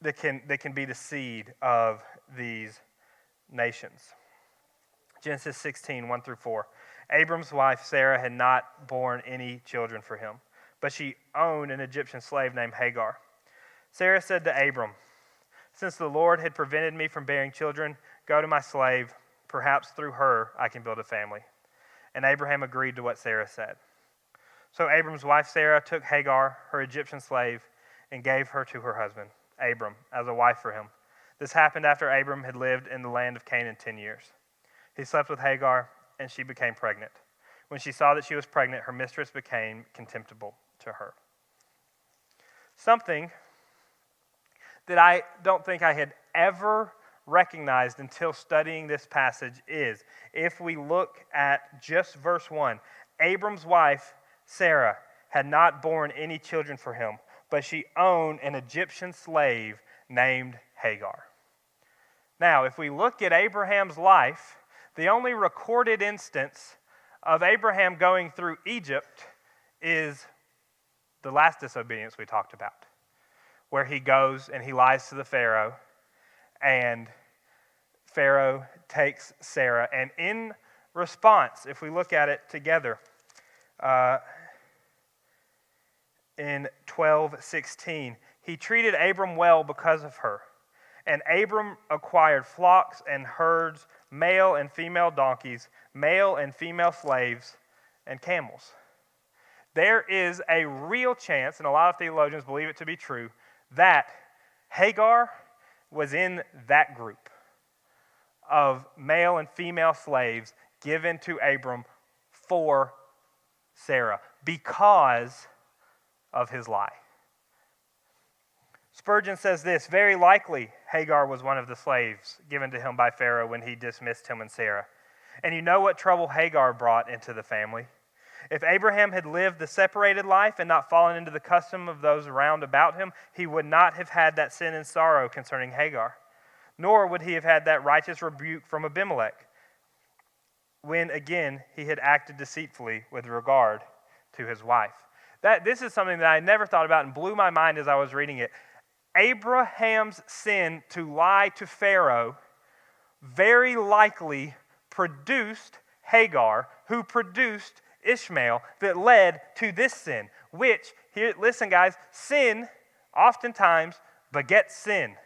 the seed of these nations. Genesis 16, 1 through 4. Abram's wife Sarah had not borne any children for him, but she owned an Egyptian slave named Hagar. Sarah said to Abram, "Since the Lord had prevented me from bearing children, go to my slave. Perhaps through her I can build a family." And Abraham agreed to what Sarah said. So Abram's wife Sarah took Hagar, her Egyptian slave, and gave her to her husband, Abram, as a wife for him. This happened after Abram had lived in the land of Canaan 10 years. He slept with Hagar, and she became pregnant. When she saw that she was pregnant, her mistress became contemptible to her. Something that I don't think I had ever recognized until studying this passage is, if we look at just verse 1, Abram's wife, Sarah, had not borne any children for him, but she owned an Egyptian slave named Hagar. Now, if we look at Abraham's life, the only recorded instance of Abraham going through Egypt is the last disobedience we talked about, where he goes and he lies to the Pharaoh, and Pharaoh takes Sarah. And in response, if we look at it together, in 12:16, he treated Abram well because of her. And Abram acquired flocks and herds, male and female donkeys, male and female slaves, and camels. There is a real chance, and a lot of theologians believe it to be true, that Hagar was in that group of male and female slaves given to Abram for Sarah because of his lie. Spurgeon says this, "Very likely Hagar was one of the slaves given to him by Pharaoh when he dismissed him and Sarah. And you know what trouble Hagar brought into the family. If Abraham had lived the separated life and not fallen into the custom of those round about him, he would not have had that sin and sorrow concerning Hagar, nor would he have had that righteous rebuke from Abimelech, when again he had acted deceitfully with regard to his wife. This is something that I never thought about and blew my mind as I was reading it. Abraham's sin to lie to Pharaoh very likely produced Hagar, who produced Ishmael, that led to this sin, which, here, listen guys, sin oftentimes begets sin.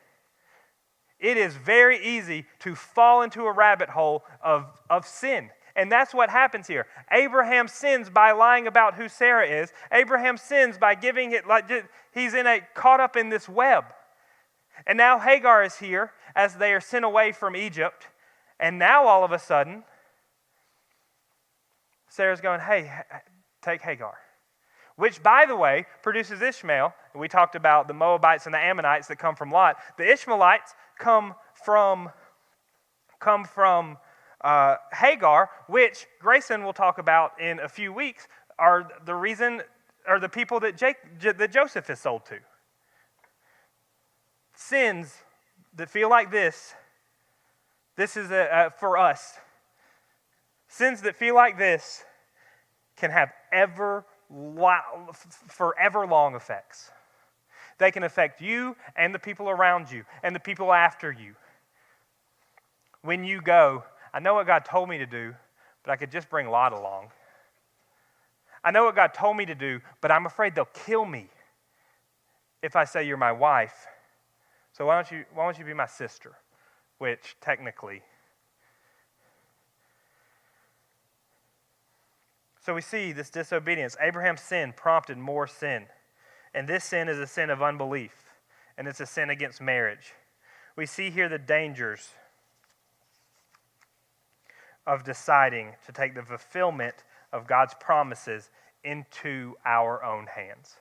It is very easy to fall into a rabbit hole of sin. And that's what happens here. Abraham sins by lying about who Sarah is. Abraham sins by giving it, he's caught up in this web. And now Hagar is here as they are sent away from Egypt. And now all of a sudden, Sarah's going, hey, take Hagar. Which, by the way, produces Ishmael. We talked about the Moabites and the Ammonites that come from Lot. The Ishmaelites come from Hagar, which Grayson will talk about in a few weeks, are the people that Joseph is sold to. Sins that feel like this is for us. Sins that feel like this can have forever long effects. They can affect you and the people around you and the people after you. When you go, I know what God told me to do, but I could just bring Lot along. I know what God told me to do, but I'm afraid they'll kill me if I say you're my wife. So why don't you be my sister? Which technically. So we see this disobedience. Abraham's sin prompted more sin. And this sin is a sin of unbelief. And it's a sin against marriage. We see here the dangers of deciding to take the fulfillment of God's promises into our own hands,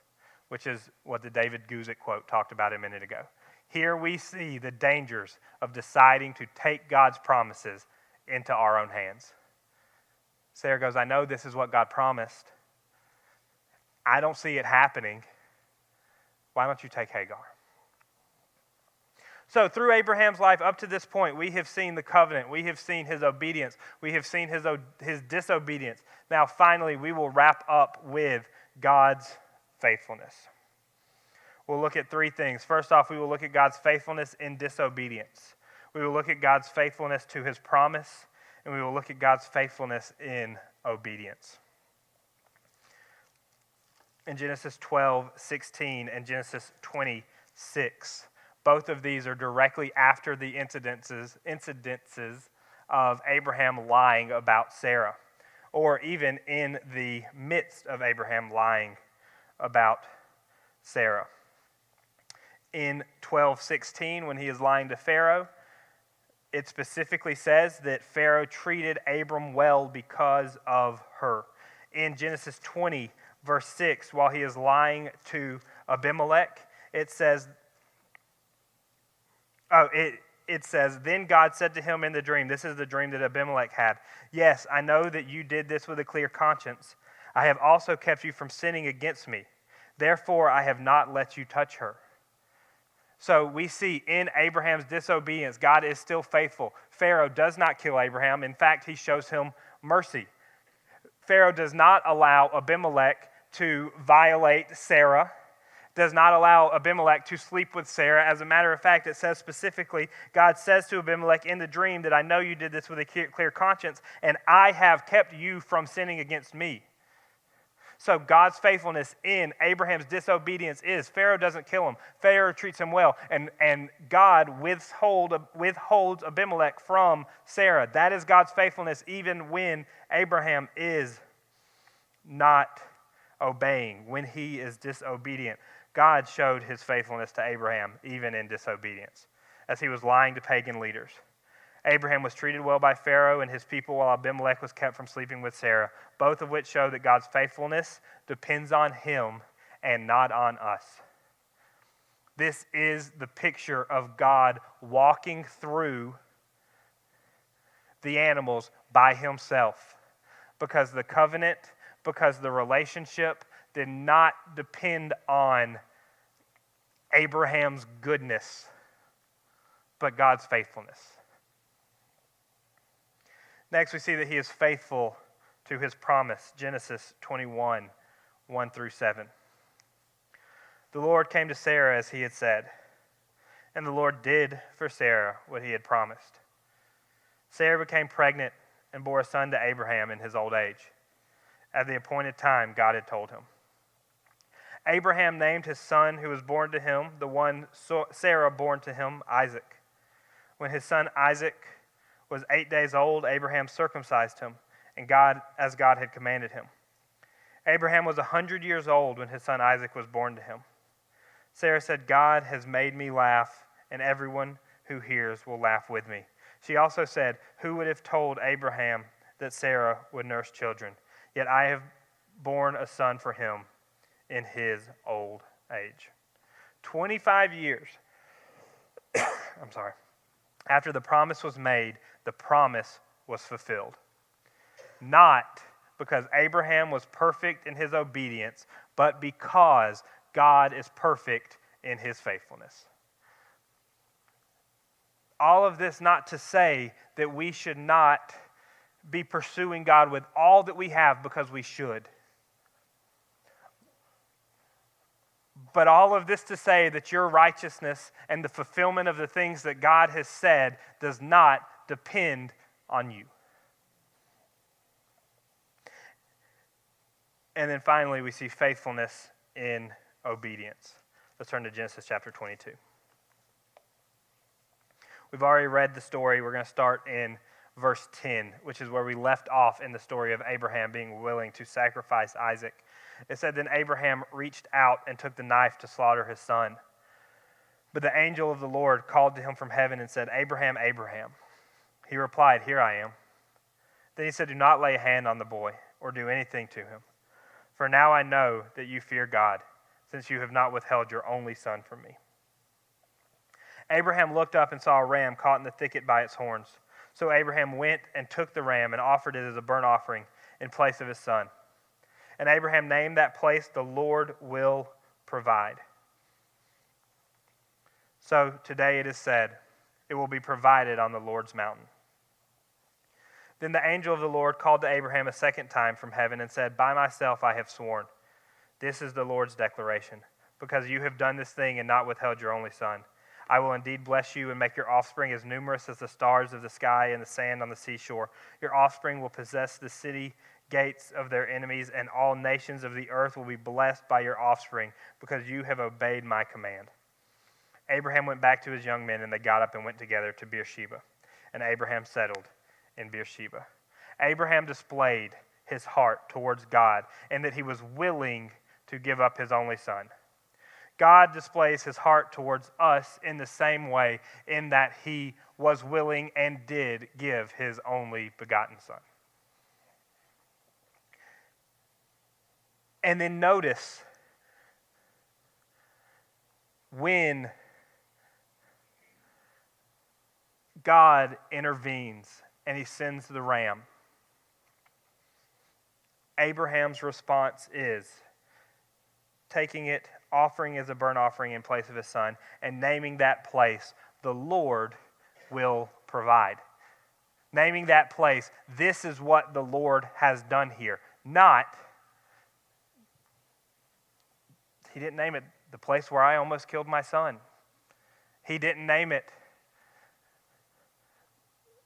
which is what the David Guzik quote talked about a minute ago. Here we see the dangers of deciding to take God's promises into our own hands. Sarah goes, I know this is what God promised. I don't see it happening. Why don't you take Hagar? So through Abraham's life up to this point, we have seen the covenant. We have seen his obedience. We have seen his disobedience. Now finally, we will wrap up with God's faithfulness. We'll look at three things. First off, we will look at God's faithfulness in disobedience. We will look at God's faithfulness to his promise, and we will look at God's faithfulness in obedience. In Genesis 12:16 and Genesis 26, both of these are directly after the incidences of Abraham lying about Sarah, or even in the midst of Abraham lying about Sarah. In 12:16, when he is lying to Pharaoh, it specifically says that Pharaoh treated Abram well because of her. In Genesis 20, verse 6, while he is lying to Abimelech, it says, then God said to him in the dream, this is the dream that Abimelech had, yes, I know that you did this with a clear conscience. I have also kept you from sinning against me. Therefore, I have not let you touch her. So we see in Abraham's disobedience, God is still faithful. Pharaoh does not kill Abraham. In fact, he shows him mercy. Pharaoh does not allow Abimelech to violate Sarah, does not allow Abimelech to sleep with Sarah. As a matter of fact, it says specifically, God says to Abimelech in the dream that I know you did this with a clear conscience, and I have kept you from sinning against me. So God's faithfulness in Abraham's disobedience is Pharaoh doesn't kill him. Pharaoh treats him well. And God withholds Abimelech from Sarah. That is God's faithfulness even when Abraham is not obeying, when he is disobedient. God showed his faithfulness to Abraham even in disobedience as he was lying to pagan leaders. Abraham was treated well by Pharaoh and his people while Abimelech was kept from sleeping with Sarah, both of which show that God's faithfulness depends on him and not on us. This is the picture of God walking through the animals by himself, because the covenant because the relationship did not depend on Abraham's goodness, but God's faithfulness. Next, we see that he is faithful to his promise. Genesis 21, 1 through 7. The Lord came to Sarah as he had said, and the Lord did for Sarah what he had promised. Sarah became pregnant and bore a son to Abraham in his old age, at the appointed time God had told him. Abraham named his son who was born to him, the one Sarah bore to him, Isaac. When his son Isaac was 8 days old, Abraham circumcised him, as God had commanded him. Abraham was 100 years old when his son Isaac was born to him. Sarah said, God has made me laugh, and everyone who hears will laugh with me. She also said, who would have told Abraham that Sarah would nurse children? Yet I have borne a son for him in his old age. 25 years after the promise was made, the promise was fulfilled. Not because Abraham was perfect in his obedience, but because God is perfect in his faithfulness. All of this not to say that we should not be pursuing God with all that we have, because we should. But all of this to say that your righteousness and the fulfillment of the things that God has said does not depend on you. And then finally, we see faithfulness in obedience. Let's turn to Genesis chapter 22. We've already read the story. We're going to start in verse 10, which is where we left off in the story of Abraham being willing to sacrifice Isaac. It said, then Abraham reached out and took the knife to slaughter his son. But the angel of the Lord called to him from heaven and said, Abraham, Abraham. He replied, here I am. Then he said, do not lay a hand on the boy or do anything to him. For now I know that you fear God, since you have not withheld your only son from me. Abraham looked up and saw a ram caught in the thicket by its horns. So Abraham went and took the ram and offered it as a burnt offering in place of his son. And Abraham named that place, the Lord will provide. So today it is said, it will be provided on the Lord's mountain. Then the angel of the Lord called to Abraham a second time from heaven and said, by myself I have sworn. This is the Lord's declaration. Because you have done this thing and not withheld your only son, I will indeed bless you and make your offspring as numerous as the stars of the sky and the sand on the seashore. Your offspring will possess the city gates of their enemies, and all nations of the earth will be blessed by your offspring, because you have obeyed my command. Abraham went back to his young men, and they got up and went together to Beersheba. And Abraham settled in Beersheba. Abraham displayed his heart towards God, and that he was willing to give up his only son. God displays his heart towards us in the same way, in that he was willing and did give his only begotten son. And then notice, when God intervenes and he sends the ram, Abraham's response is taking it, offering as a burnt offering in place of his son, and naming that place, the Lord will provide. Naming that place, this is what the Lord has done here. Not, he didn't name it the place where I almost killed my son. He didn't name it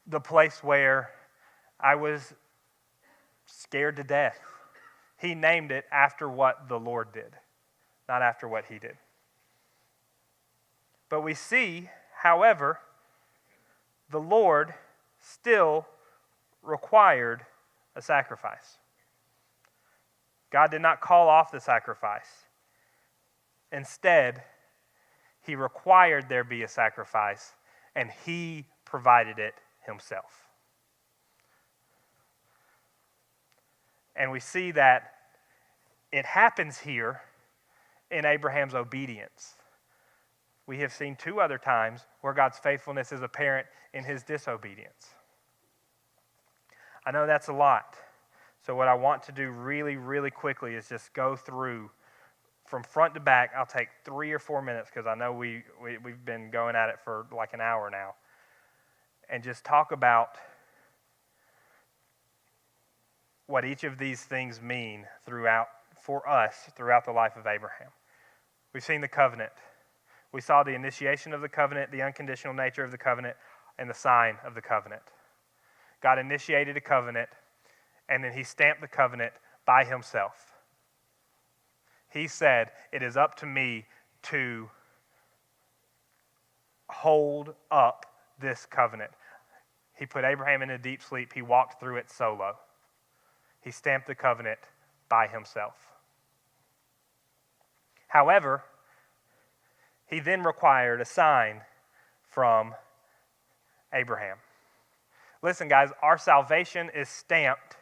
the place where I was scared to death. He named it after what the Lord did, not after what he did. But we see, however, the Lord still required a sacrifice. God did not call off the sacrifice. Instead, he required there be a sacrifice, and he provided it himself. And we see that it happens here in Abraham's obedience. We have seen two other times where God's faithfulness is apparent in his disobedience. I know that's a lot. So what I want to do really, really quickly is just go through from front to back. I'll take 3 or 4 minutes because I know we've been going at it for like an hour now. And just talk about what each of these things mean for us throughout the life of Abraham. We've seen the covenant. We saw the initiation of the covenant, the unconditional nature of the covenant, and the sign of the covenant. God initiated a covenant, and then he stamped the covenant by himself. He said, it is up to me to hold up this covenant. He put Abraham in a deep sleep. He walked through it solo. He stamped the covenant by himself. However, he then required a sign from Abraham. Listen, guys, our salvation is stamped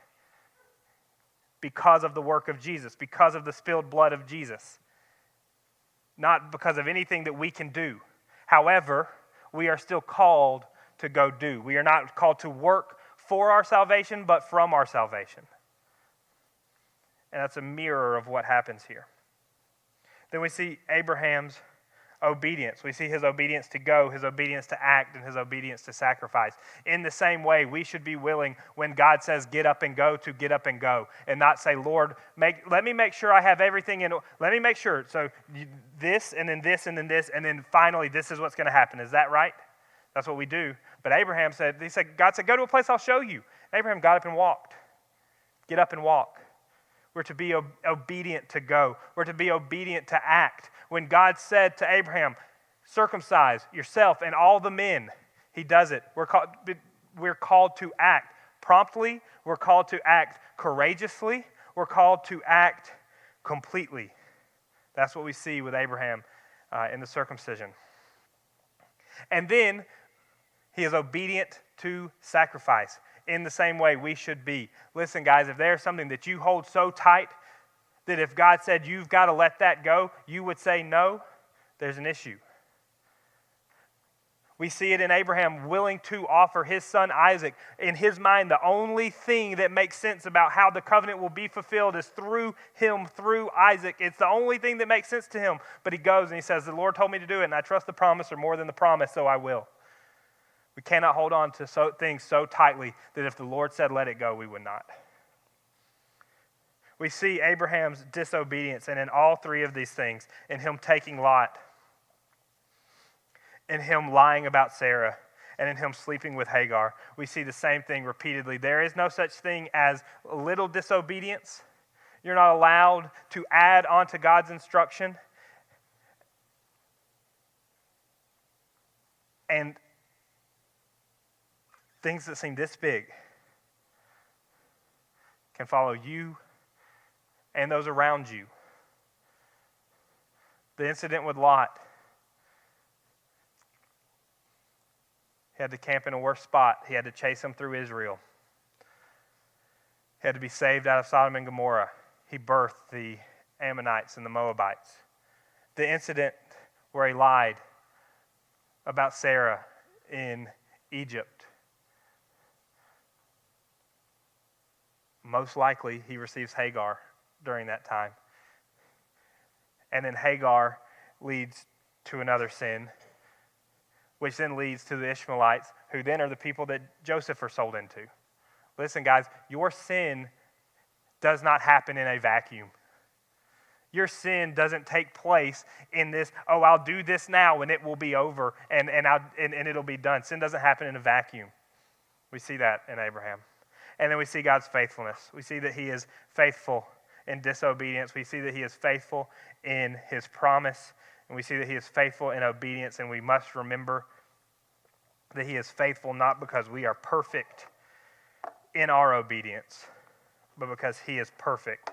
because of the work of Jesus, because of the spilled blood of Jesus, not because of anything that we can do. However, we are still called to go do. We are not called to work for our salvation, but from our salvation. And that's a mirror of what happens here. Then we see Abraham's obedience. We see his obedience to go, his obedience to act, and his obedience to sacrifice. In the same way, we should be willing when God says get up and go to get up and go, and not say, Lord, let me make sure I have everything in. Let me make sure. So this, and then this, and then this, and then finally this is what's going to happen. Is that right? That's what we do. But Abraham said, God said, go to a place I'll show you. Abraham got up and walked. Get up and walk. We're to be obedient to go. We're to be obedient to act. When God said to Abraham, circumcise yourself and all the men, he does it. We're called to act promptly. We're called to act courageously. We're called to act completely. That's what we see with Abraham in the circumcision. And then he is obedient to sacrifice. In the same way we should be. Listen, guys, if there's something that you hold so tight that if God said you've got to let that go, you would say no, there's an issue. We see it in Abraham willing to offer his son Isaac. In his mind, the only thing that makes sense about how the covenant will be fulfilled is through him, through Isaac. It's the only thing that makes sense to him. But he goes and he says, the Lord told me to do it, and I trust the promise or more than the promise, so I will. We cannot hold on to things so tightly that if the Lord said let it go, we would not. We see Abraham's disobedience, and in all three of these things, in him taking Lot, in him lying about Sarah, and in him sleeping with Hagar, we see the same thing repeatedly. There is no such thing as little disobedience. You're not allowed to add on to God's instruction. And things that seem this big can follow you and those around you. The incident with Lot. He had to camp in a worse spot. He had to chase him through Israel. He had to be saved out of Sodom and Gomorrah. He birthed the Ammonites and the Moabites. The incident where he lied about Sarah in Egypt. Most likely, he receives Hagar during that time. And then Hagar leads to another sin, which then leads to the Ishmaelites, who then are the people that Joseph are sold into. Listen, guys, your sin does not happen in a vacuum. Your sin doesn't take place in this, I'll do this now and it will be over and it'll be done. Sin doesn't happen in a vacuum. We see that in Abraham. And then we see God's faithfulness. We see that he is faithful in disobedience. We see that he is faithful in his promise. And we see that he is faithful in obedience. And we must remember that he is faithful not because we are perfect in our obedience, but because he is perfect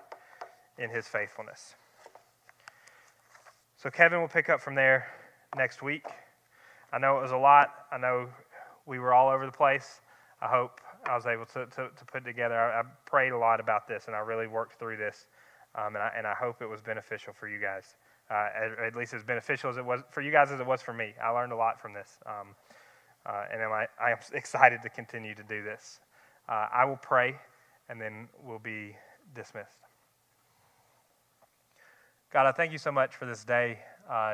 in his faithfulness. So Kevin will pick up from there next week. I know it was a lot. I know we were all over the place. I hope I was able to put together. I prayed a lot about this, and I really worked through this, and I hope it was beneficial for you guys, at least as beneficial as it was for you guys as it was for me. I learned a lot from this, and I am excited to continue to do this. I will pray, and then we'll be dismissed. God, I thank you so much for this day,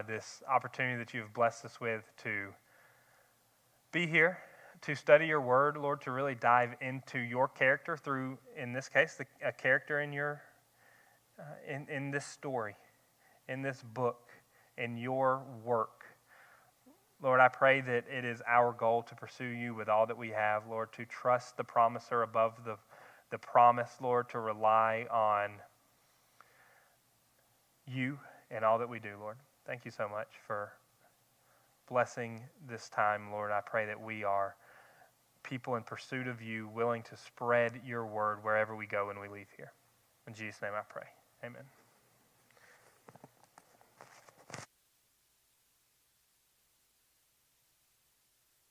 this opportunity that you've blessed us with to be here, to study your word, Lord, to really dive into your character through, in this case, a character in your in this story, in this book, in your work. Lord, I pray that it is our goal to pursue you with all that we have, Lord, to trust the promiser above the promise, Lord, to rely on you in all that we do, Lord. Thank you so much for blessing this time, Lord. I pray that we are people in pursuit of you, willing to spread your word wherever we go when we leave here. In Jesus' name I pray. Amen.